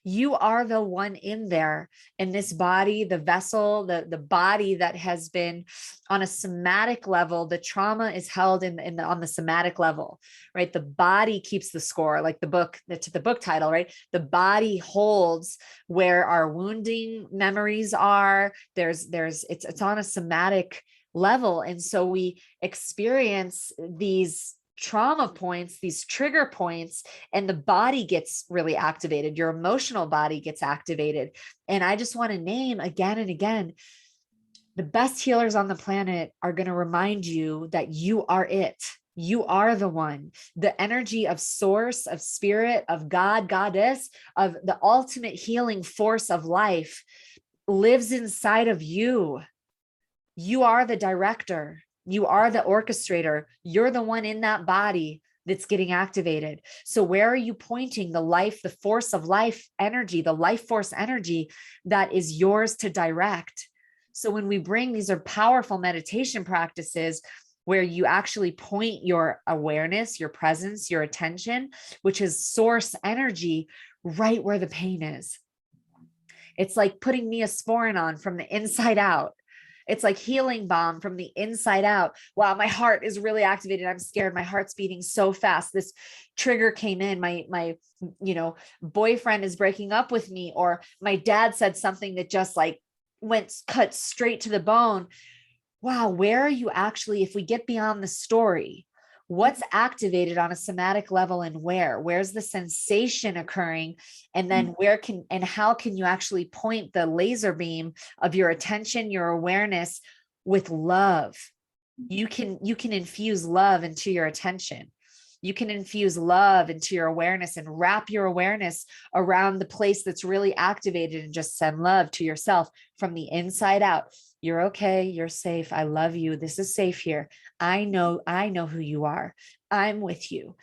You are the one in there, in this body, the vessel, the body that has been on a somatic level. The trauma is held on the somatic level, right? The body keeps the score, like the book title, right? The body holds where our wounding memories are. It's on a somatic level. And so we experience these trauma points, these trigger points, and the body gets really activated. Your emotional body gets activated. And I just want to name again and again, the best healers on the planet are going to remind you that you are it. You are the one. The energy of source, of spirit, of God, goddess, of the ultimate healing force of life lives inside of you. You are the director. You are the orchestrator. You're the one in that body that's getting activated. So where are you pointing the force of life energy, the life force energy that is yours to direct? So when we bring, these are powerful meditation practices where you actually point your awareness, your presence, your attention, which is source energy, right where the pain is. It's like putting Neosporin on from the inside out. It's like healing balm from the inside out. Wow, my heart is really activated. I'm scared. My heart's beating so fast. This trigger came in. My boyfriend is breaking up with me, or my dad said something that just like cut straight to the bone. Wow, where are you actually, if we get beyond the story, what's activated on a somatic level, and where's the sensation occurring? And then how can you actually point the laser beam of your attention, your awareness with love? You can infuse love into your attention. You can infuse love into your awareness and wrap your awareness around the place that's really activated, and just send love to yourself from the inside out. You're okay. You're safe. I love you. This is safe here. I know who you are. I'm with you.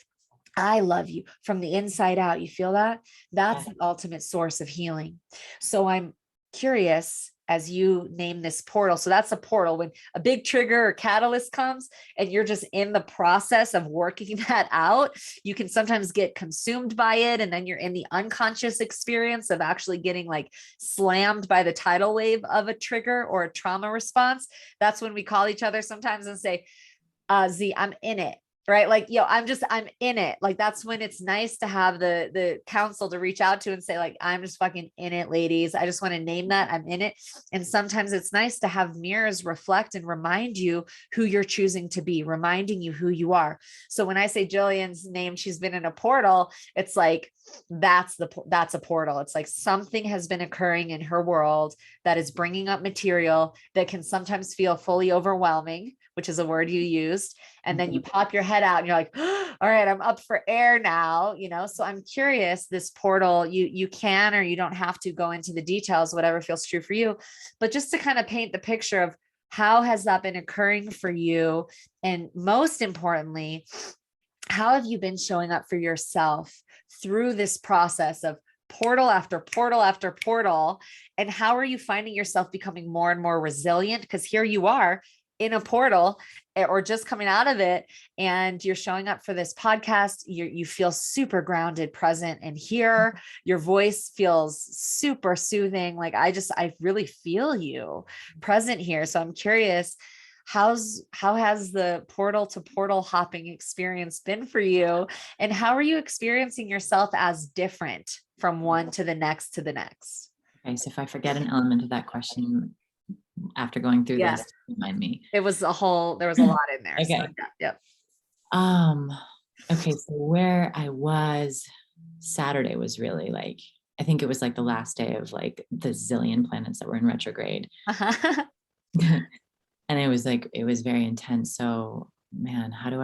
I love you from the inside out. You feel that? Yeah. That's the ultimate source of healing. So I'm curious as you name this portal. So that's a portal when a big trigger or catalyst comes and you're just in the process of working that out. You can sometimes get consumed by it. And then you're in the unconscious experience of actually getting like slammed by the tidal wave of a trigger or a trauma response. That's when we call each other sometimes and say, Z, I'm in it. Right. Like, yo, I'm in it. Like, that's when it's nice to have the counsel to reach out to and say, like, I'm just fucking in it, ladies. I just want to name that I'm in it. And sometimes it's nice to have mirrors reflect and remind you who you're choosing to be, reminding you who you are. So when I say Jillian's name, she's been in a portal, it's like, that's a portal. It's like something has been occurring in her world that is bringing up material that can sometimes feel fully overwhelming, which is a word you used. And then you pop your head out and you're like, oh, all right, I'm up for air now, So I'm curious, this portal, you can, or you don't have to go into the details, whatever feels true for you, but just to kind of paint the picture of how has that been occurring for you? And most importantly, how have you been showing up for yourself through this process of portal after portal after portal? And how are you finding yourself becoming more and more resilient? Because here you are in a portal or just coming out of it, and you're showing up for this podcast. You feel super grounded, present, and here your voice feels super soothing. Like I really feel you present here. So I'm curious, how has the portal to portal hopping experience been for you, and how are you experiencing yourself as different from one to the next to the next? Okay, so if I forget an element of that question after going through Yeah, this, remind me. there was a lot in there. Okay. So yeah. Okay, so where I was Saturday was really like, I think it was like the last day of like the zillion planets that were in retrograde. And it was like, it was very intense. So man, how do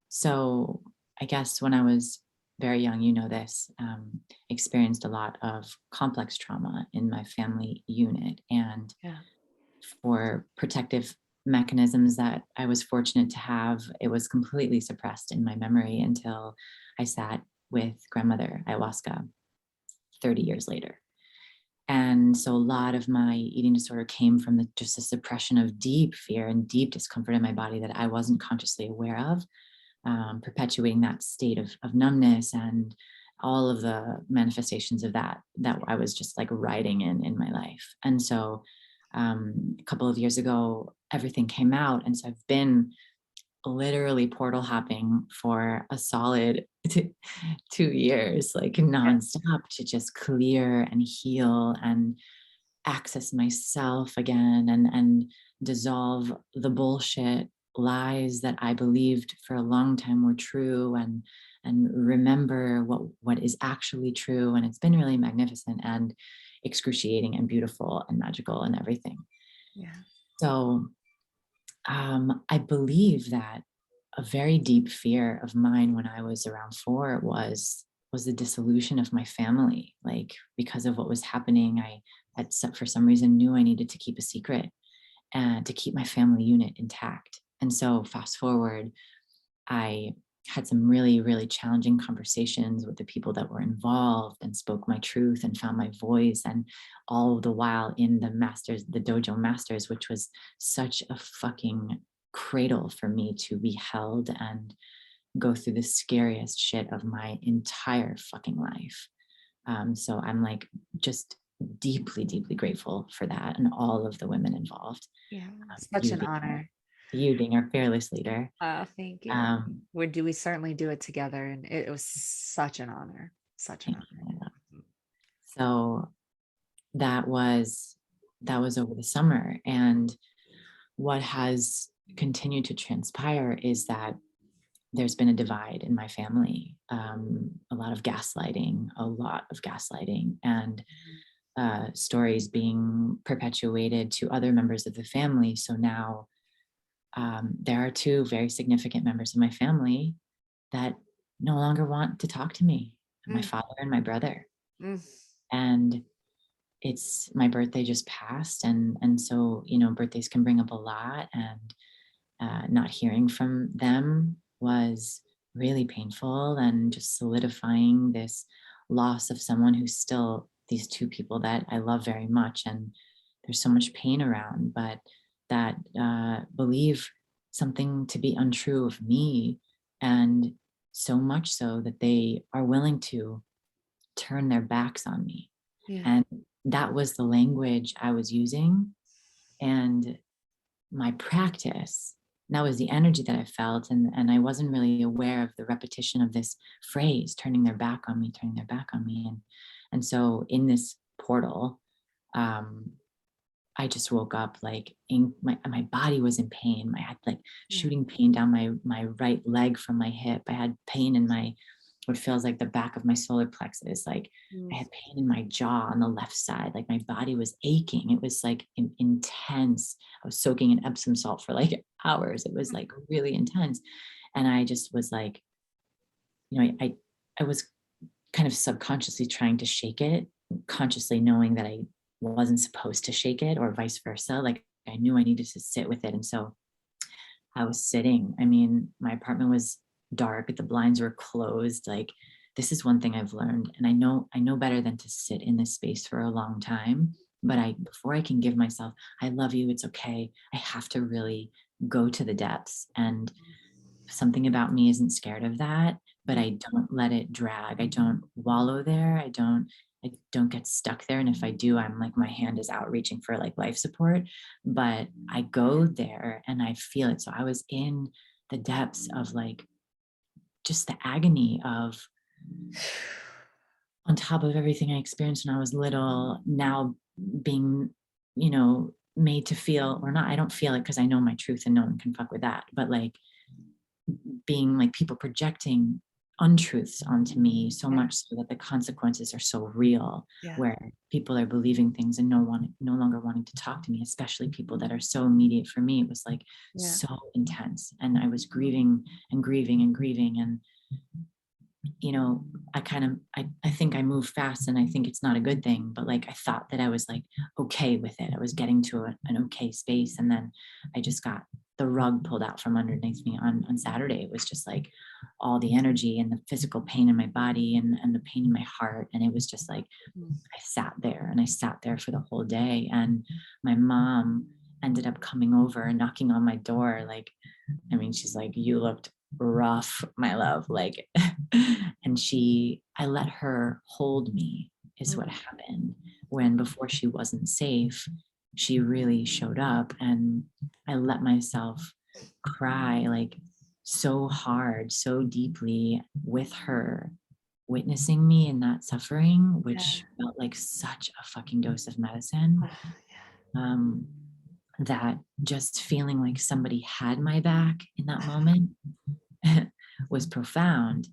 so I guess when I was very young, this, experienced a lot of complex trauma in my family unit. And Yeah. for protective mechanisms that I was fortunate to have, it was completely suppressed in my memory until I sat with grandmother ayahuasca 30 years later. And so a lot of my eating disorder came from just a suppression of deep fear and deep discomfort in my body that I wasn't consciously aware of, perpetuating that state of numbness and all of the manifestations of that I was just like riding in my life. And so a couple of years ago, everything came out. And so I've been literally portal hopping for a solid 2 years, like nonstop, to just clear and heal and access myself again, and dissolve the bullshit lies that I believed for a long time were true, and remember what is actually true. And it's been really magnificent and excruciating and beautiful and magical and everything. Yeah. So I believe that a very deep fear of mine when I was around 4 was the dissolution of my family. Like, because of what was happening, for some reason knew I needed to keep a secret and to keep my family unit intact. And so fast forward, I had some really, really challenging conversations with the people that were involved, and spoke my truth and found my voice. And all the while in the Dojo masters, which was such a fucking cradle for me to be held and go through the scariest shit of my entire fucking life. So I'm like just deeply, deeply grateful for that and all of the women involved. Yeah. Such an being, honor. you being our fearless leader. Thank you. We certainly do it together, and it was such an honor. Such an honor. So that was over the summer. And what has continued to transpire is that there's been a divide in my family, a lot of gaslighting, and stories being perpetuated to other members of the family. So now there are 2 very significant members of my family that no longer want to talk to me, my father and my brother. And it's my birthday just passed. And so, birthdays can bring up a lot, and not hearing from them was really painful, and just solidifying this loss of someone who's still these two people that I love very much. And there's so much pain around, but that believe something to be untrue of me. And so much so that they are willing to turn their backs on me. Yeah. And that was the language I was using. And my practice, that was the energy that I felt. And I wasn't really aware of the repetition of this phrase, turning their back on me, turning their back on me. And so in this portal, um, I just woke up like my body was in pain. I had like Yeah. shooting pain down my right leg from my hip. I had pain in my what feels like the back of my solar plexus. Like I Mm. had pain in my jaw on the left side. Like my body was aching. It was like intense. I was soaking in Epsom salt for like hours. It was like really intense. And I just was like, I was kind of subconsciously trying to shake it, consciously knowing that I wasn't supposed to shake it, or vice versa. Like I knew I needed to sit with it. And so I was sitting. I mean, my apartment was dark, the blinds were closed. Like this is one thing I've learned. And I know better than to sit in this space for a long time. But before I can give myself, I love you, it's okay, I have to really go to the depths. And something about me isn't scared of that, but I don't let it drag. I don't wallow there. I don't get stuck there. And if I do, I'm like my hand is out reaching for like life support. But I go there and I feel it. So I was in the depths of like just the agony of, on top of everything I experienced when I was little, now being, made to feel, or not, I don't feel it because I know my truth and no one can fuck with that. But like being like people projecting untruths onto me so Yeah. much so that the consequences are so real, Yeah. where people are believing things and no longer wanting to talk to me, especially people that are so immediate for me. It was like Yeah. so intense, and I was grieving and grieving and grieving. And I think I move fast, and I think it's not a good thing, but like I thought that I was like okay with it. I was getting to an okay space, and then I just got the rug pulled out from underneath me on Saturday. It was just like all the energy and the physical pain in my body, and the pain in my heart. And it was just like Mm. I sat there, and I sat there for the whole day. And my mom ended up coming over and knocking on my door. Like, I mean, she's like, "You looked rough, my love." Like, and I let her hold me, is what Mm. happened. When before she wasn't safe, she really showed up, and I let myself cry like so hard, so deeply with her, witnessing me in that suffering, Yeah. which felt like such a fucking dose of medicine. Ah, Um, that just feeling like somebody had my back in that moment was profound.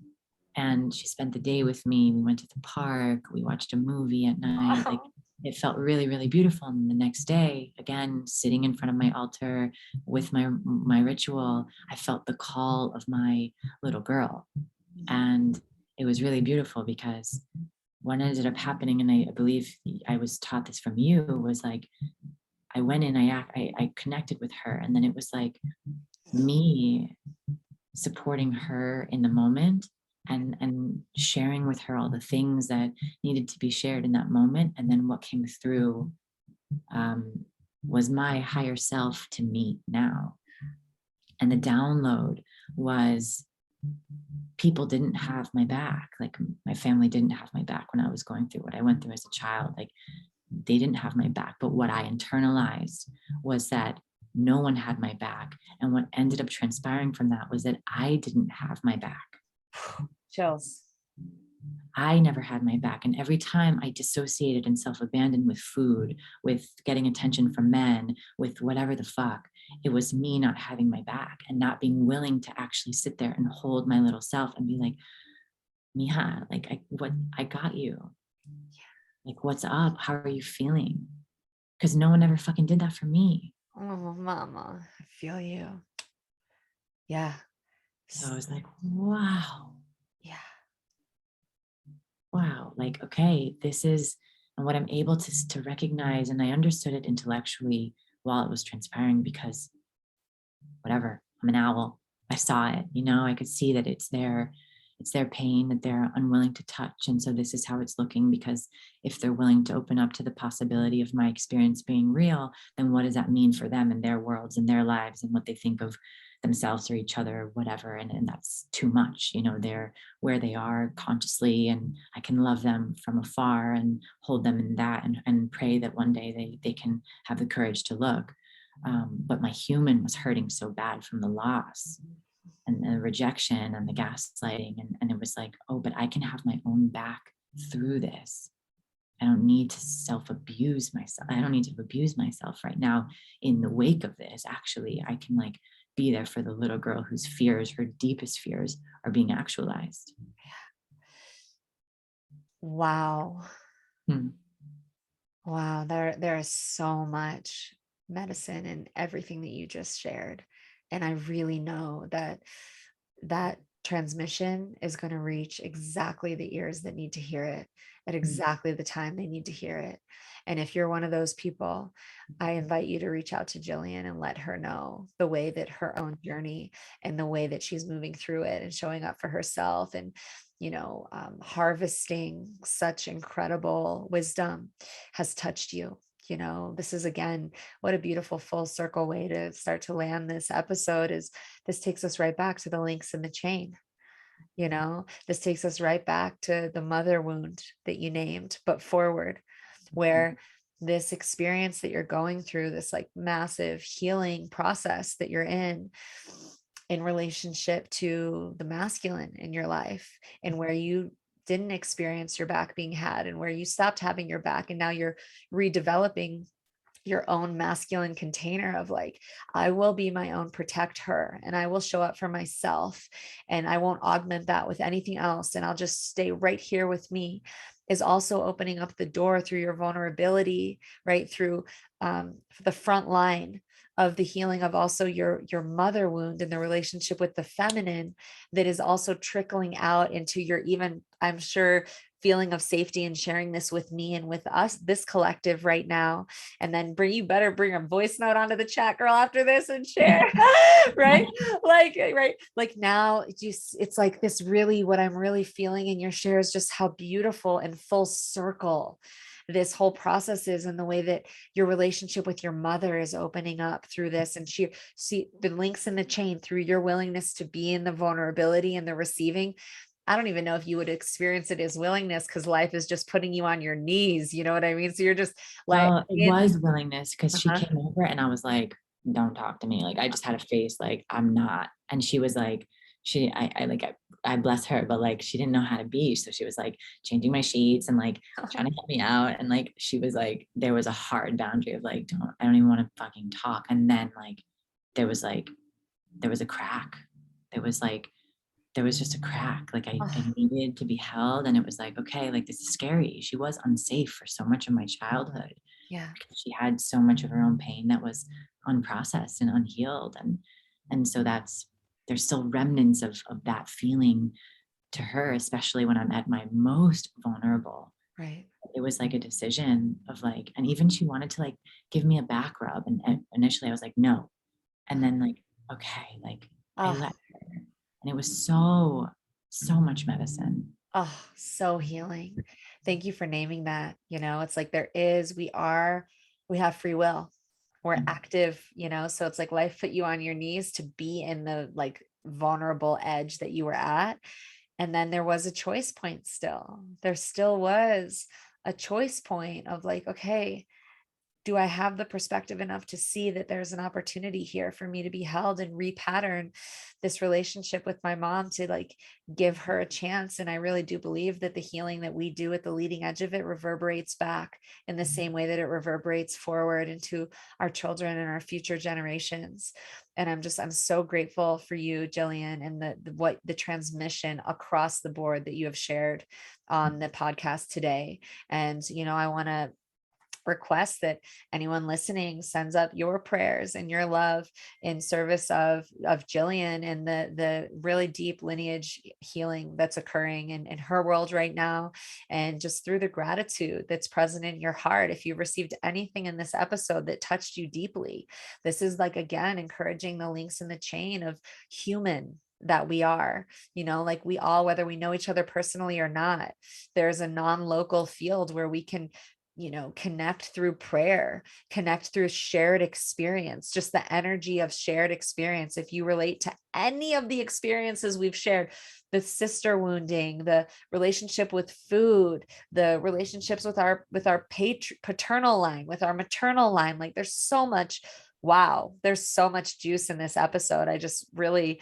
And she spent the day with me. We went to the park, we watched a movie at night. Like yeah. it felt really, really beautiful. And the next day, again, sitting in front of my altar with my ritual, I felt the call of my little girl. And it was really beautiful, because what ended up happening, and I believe I was taught this from you, was like I went in, I connected with her, and then it was like me supporting her in the moment, and sharing with her all the things that needed to be shared in that moment. And then what came through um, was my higher self to me now. And the download was, people didn't have my back. Like my family didn't have my back when I was going through what I went through as a child. Like they didn't have my back. But what I internalized was that no one had my back. And what ended up transpiring from that was that I didn't have my back. Chills. I never had my back. And every time I dissociated and self abandoned with food, with getting attention from men, with whatever the fuck, it was me not having my back and not being willing to actually sit there and hold my little self and be like, Mija, like, I got you. Like, what's up? How are you feeling? Because no one ever fucking did that for me. Oh, mama, I feel you. Yeah. So I was like, wow, Yeah. wow, like, okay, this is, and what I'm able to recognize, and I understood it intellectually while it was transpiring, because whatever, I'm an owl. I saw it, I could see that it's their pain that they're unwilling to touch. And so this is how it's looking, because if they're willing to open up to the possibility of my experience being real, then what does that mean for them and their worlds and their lives and what they think of themselves or each other or whatever. And that's too much. They're where they are consciously, and I can love them from afar and hold them in that, and pray that one day they can have the courage to look. But my human was hurting so bad from the loss and the rejection and the gaslighting. And it was like, oh, but I can have my own back through this. I don't need to self-abuse myself. I don't need to abuse myself right now in the wake of this. Actually, I can like be there for the little girl whose fears, her deepest fears, are being actualized. Wow. Hmm. Wow. There is so much medicine in everything that you just shared. And I really know that transmission is going to reach exactly the ears that need to hear it at Hmm. exactly the time they need to hear it. And if you're one of those people, I invite you to reach out to Jillian and let her know the way that her own journey and the way that she's moving through it and showing up for herself and, harvesting such incredible wisdom has touched you. This is, again, what a beautiful full circle way to start to land this episode. Is this takes us right back to the links in the chain. This takes us right back to the mother wound that you named, but forward, where this experience that you're going through, this like massive healing process that you're in relationship to the masculine in your life, and where you didn't experience your back being had, and where you stopped having your back, and now you're redeveloping your own masculine container of like, I will be my own protector, and I will show up for myself, and I won't augment that with anything else, and I'll just stay right here with me, is also opening up the door through your vulnerability, right through the front line of the healing of also your mother wound and the relationship with the feminine, that is also trickling out into your, even, I'm sure, feeling of safety and sharing this with me and with us, this collective right now. And then you better bring a voice note onto the chat, girl, after this and share. Right. Like now it's like this, really what I'm really feeling in your share is just how beautiful and full circle this whole process is, and the way that your relationship with your mother is opening up through this. And she see the links in the chain through your willingness to be in the vulnerability and the receiving. I don't even know if you would experience it as willingness, because life is just putting you on your knees. You know what I mean? So you're just like, Well, it was willingness, because she uh-huh. came over and I was like, don't talk to me. Like I just had a face like I'm not. And she was like, I bless her, but like she didn't know how to be. So she was like changing my sheets and like trying to help me out. And like she was like, there was a hard boundary of like, I don't even want to fucking talk. And then there was like there was a crack. There was like there was just a crack. Like I Oh, needed to be held. And it was like, okay, like this is scary. She was unsafe for so much of my childhood yeah. because she had so much of her own pain that was unprocessed and unhealed. And so there's still remnants of that feeling to her, especially when I'm at my most vulnerable. Right. It was like a decision of like, and even she wanted to like give me a back rub. And initially I was like, no. And then like, okay, like I Oh, let her. And it was so much medicine. oh, so healing. Thank you for naming that. It's like we have free will. We're Mhm. active, so it's like life put you on your knees to be in the like vulnerable edge that you were at. And then there was a choice point still. There still was a choice point of like, okay, do I have the perspective enough to see that there's an opportunity here for me to be held and repattern this relationship with my mom, to like give her a chance? And I really do believe that the healing that we do at the leading edge of it reverberates back in the same way that it reverberates forward into our children and our future generations. And I'm so grateful for you, Jillian, and the transmission across the board that you have shared on the podcast today. And I want to request that anyone listening sends up your prayers and your love in service of Jillian and the really deep lineage healing that's occurring in her world right now, and just through the gratitude that's present in your heart. If you received anything in this episode that touched you deeply, this is like, again, encouraging the links in the chain of human that we are, like we all, whether we know each other personally or not, there's a non-local field where we can connect through prayer, connect through shared experience, just the energy of shared experience. If you relate to any of the experiences we've shared, the sister wounding, the relationship with food, the relationships with our paternal line, with our maternal line, like there's so much, wow, there's so much juice in this episode. I just really,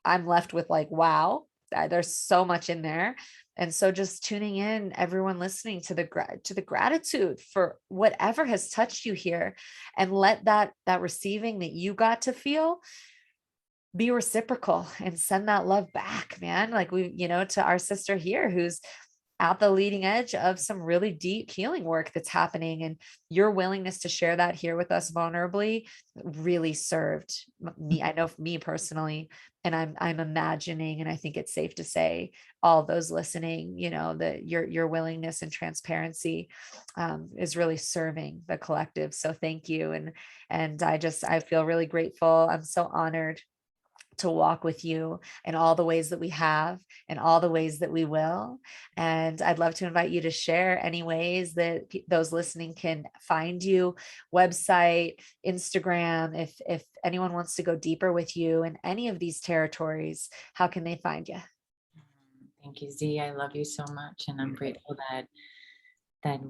I'm left with like, wow, there's so much in there. And so just tuning in, everyone listening, to the gratitude for whatever has touched you here, and let that receiving that you got to feel be reciprocal and send that love back, man. Like to our sister here who's at the leading edge of some really deep healing work that's happening, and your willingness to share that here with us vulnerably really served me. I know for me personally, and I'm imagining, and I think it's safe to say all those listening, that your willingness and transparency is really serving the collective. So thank you. And I feel really grateful. I'm so honored to walk with you in all the ways that we have and all the ways that we will. And I'd love to invite you to share any ways that those listening can find you, website, Instagram. If anyone wants to go deeper with you in any of these territories, how can they find you? Thank you, Z. I love you so much. And I'm grateful that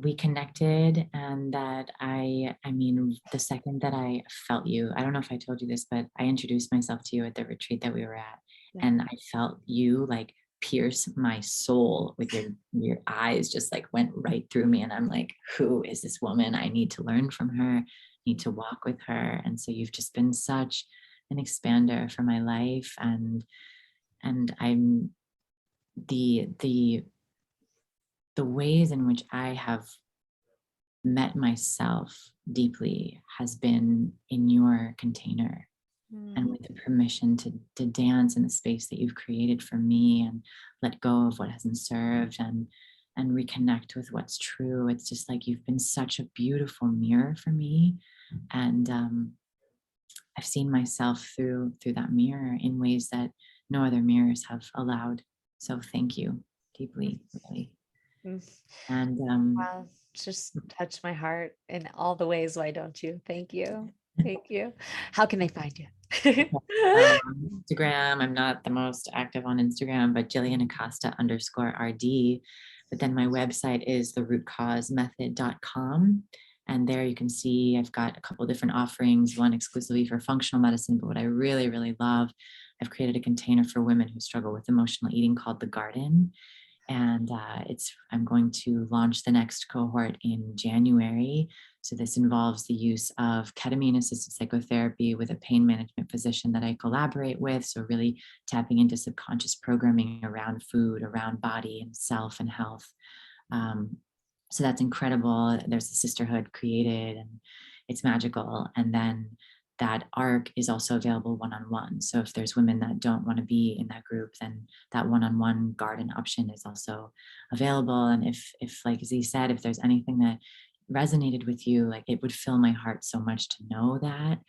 we connected, and that I mean, the second that I felt you, I don't know if I told you this, but I introduced myself to you at the retreat that we were at. Yeah. And I felt you like pierce my soul with your eyes, just like went right through me. And I'm like, who is this woman? I need to learn from her, need to walk with her. And so you've just been such an expander for my life. And I'm the ways in which I have met myself deeply has been in your container, and with the permission to dance in the space that you've created for me, and let go of what hasn't served, and reconnect with what's true. It's just like you've been such a beautiful mirror for me. And I've seen myself through that mirror in ways that no other mirrors have allowed. So thank you deeply, really. Mm. And Wow, just touched my heart in all the ways. Why don't you? Thank you. Thank you. How can they find you? Instagram, I'm not the most active on Instagram, but Jillian Acosta _RD. But then my website is therootcausemethod.com. And there you can see I've got a couple different offerings, one exclusively for functional medicine. But what I really, really love, I've created a container for women who struggle with emotional eating called The Garden. And I'm going to launch the next cohort in January. So this involves the use of ketamine-assisted psychotherapy with a pain management physician that I collaborate with. So really tapping into subconscious programming around food, around body and self and health. So that's incredible. There's a sisterhood created, and it's magical. And then that arc is also available one-on-one. So if there's women that don't want to be in that group, then that one-on-one garden option is also available. And if like Z said, if there's anything that resonated with you, like it would fill my heart so much to know that.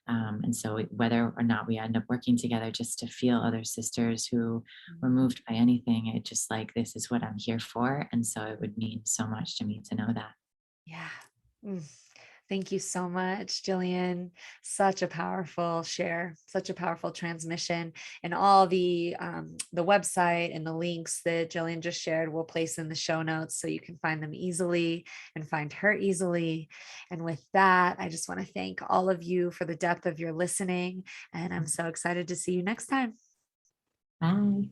And so whether or not we end up working together, just to feel other sisters who were moved by anything, it just like, this is what I'm here for. And so it would mean so much to me to know that. Yeah. Mm. Thank you so much, Jillian. Such a powerful share, such a powerful transmission, and all the website and the links that Jillian just shared, we'll place in the show notes so you can find them easily and find her easily. And with that, I just want to thank all of you for the depth of your listening, and I'm so excited to see you next time. Bye.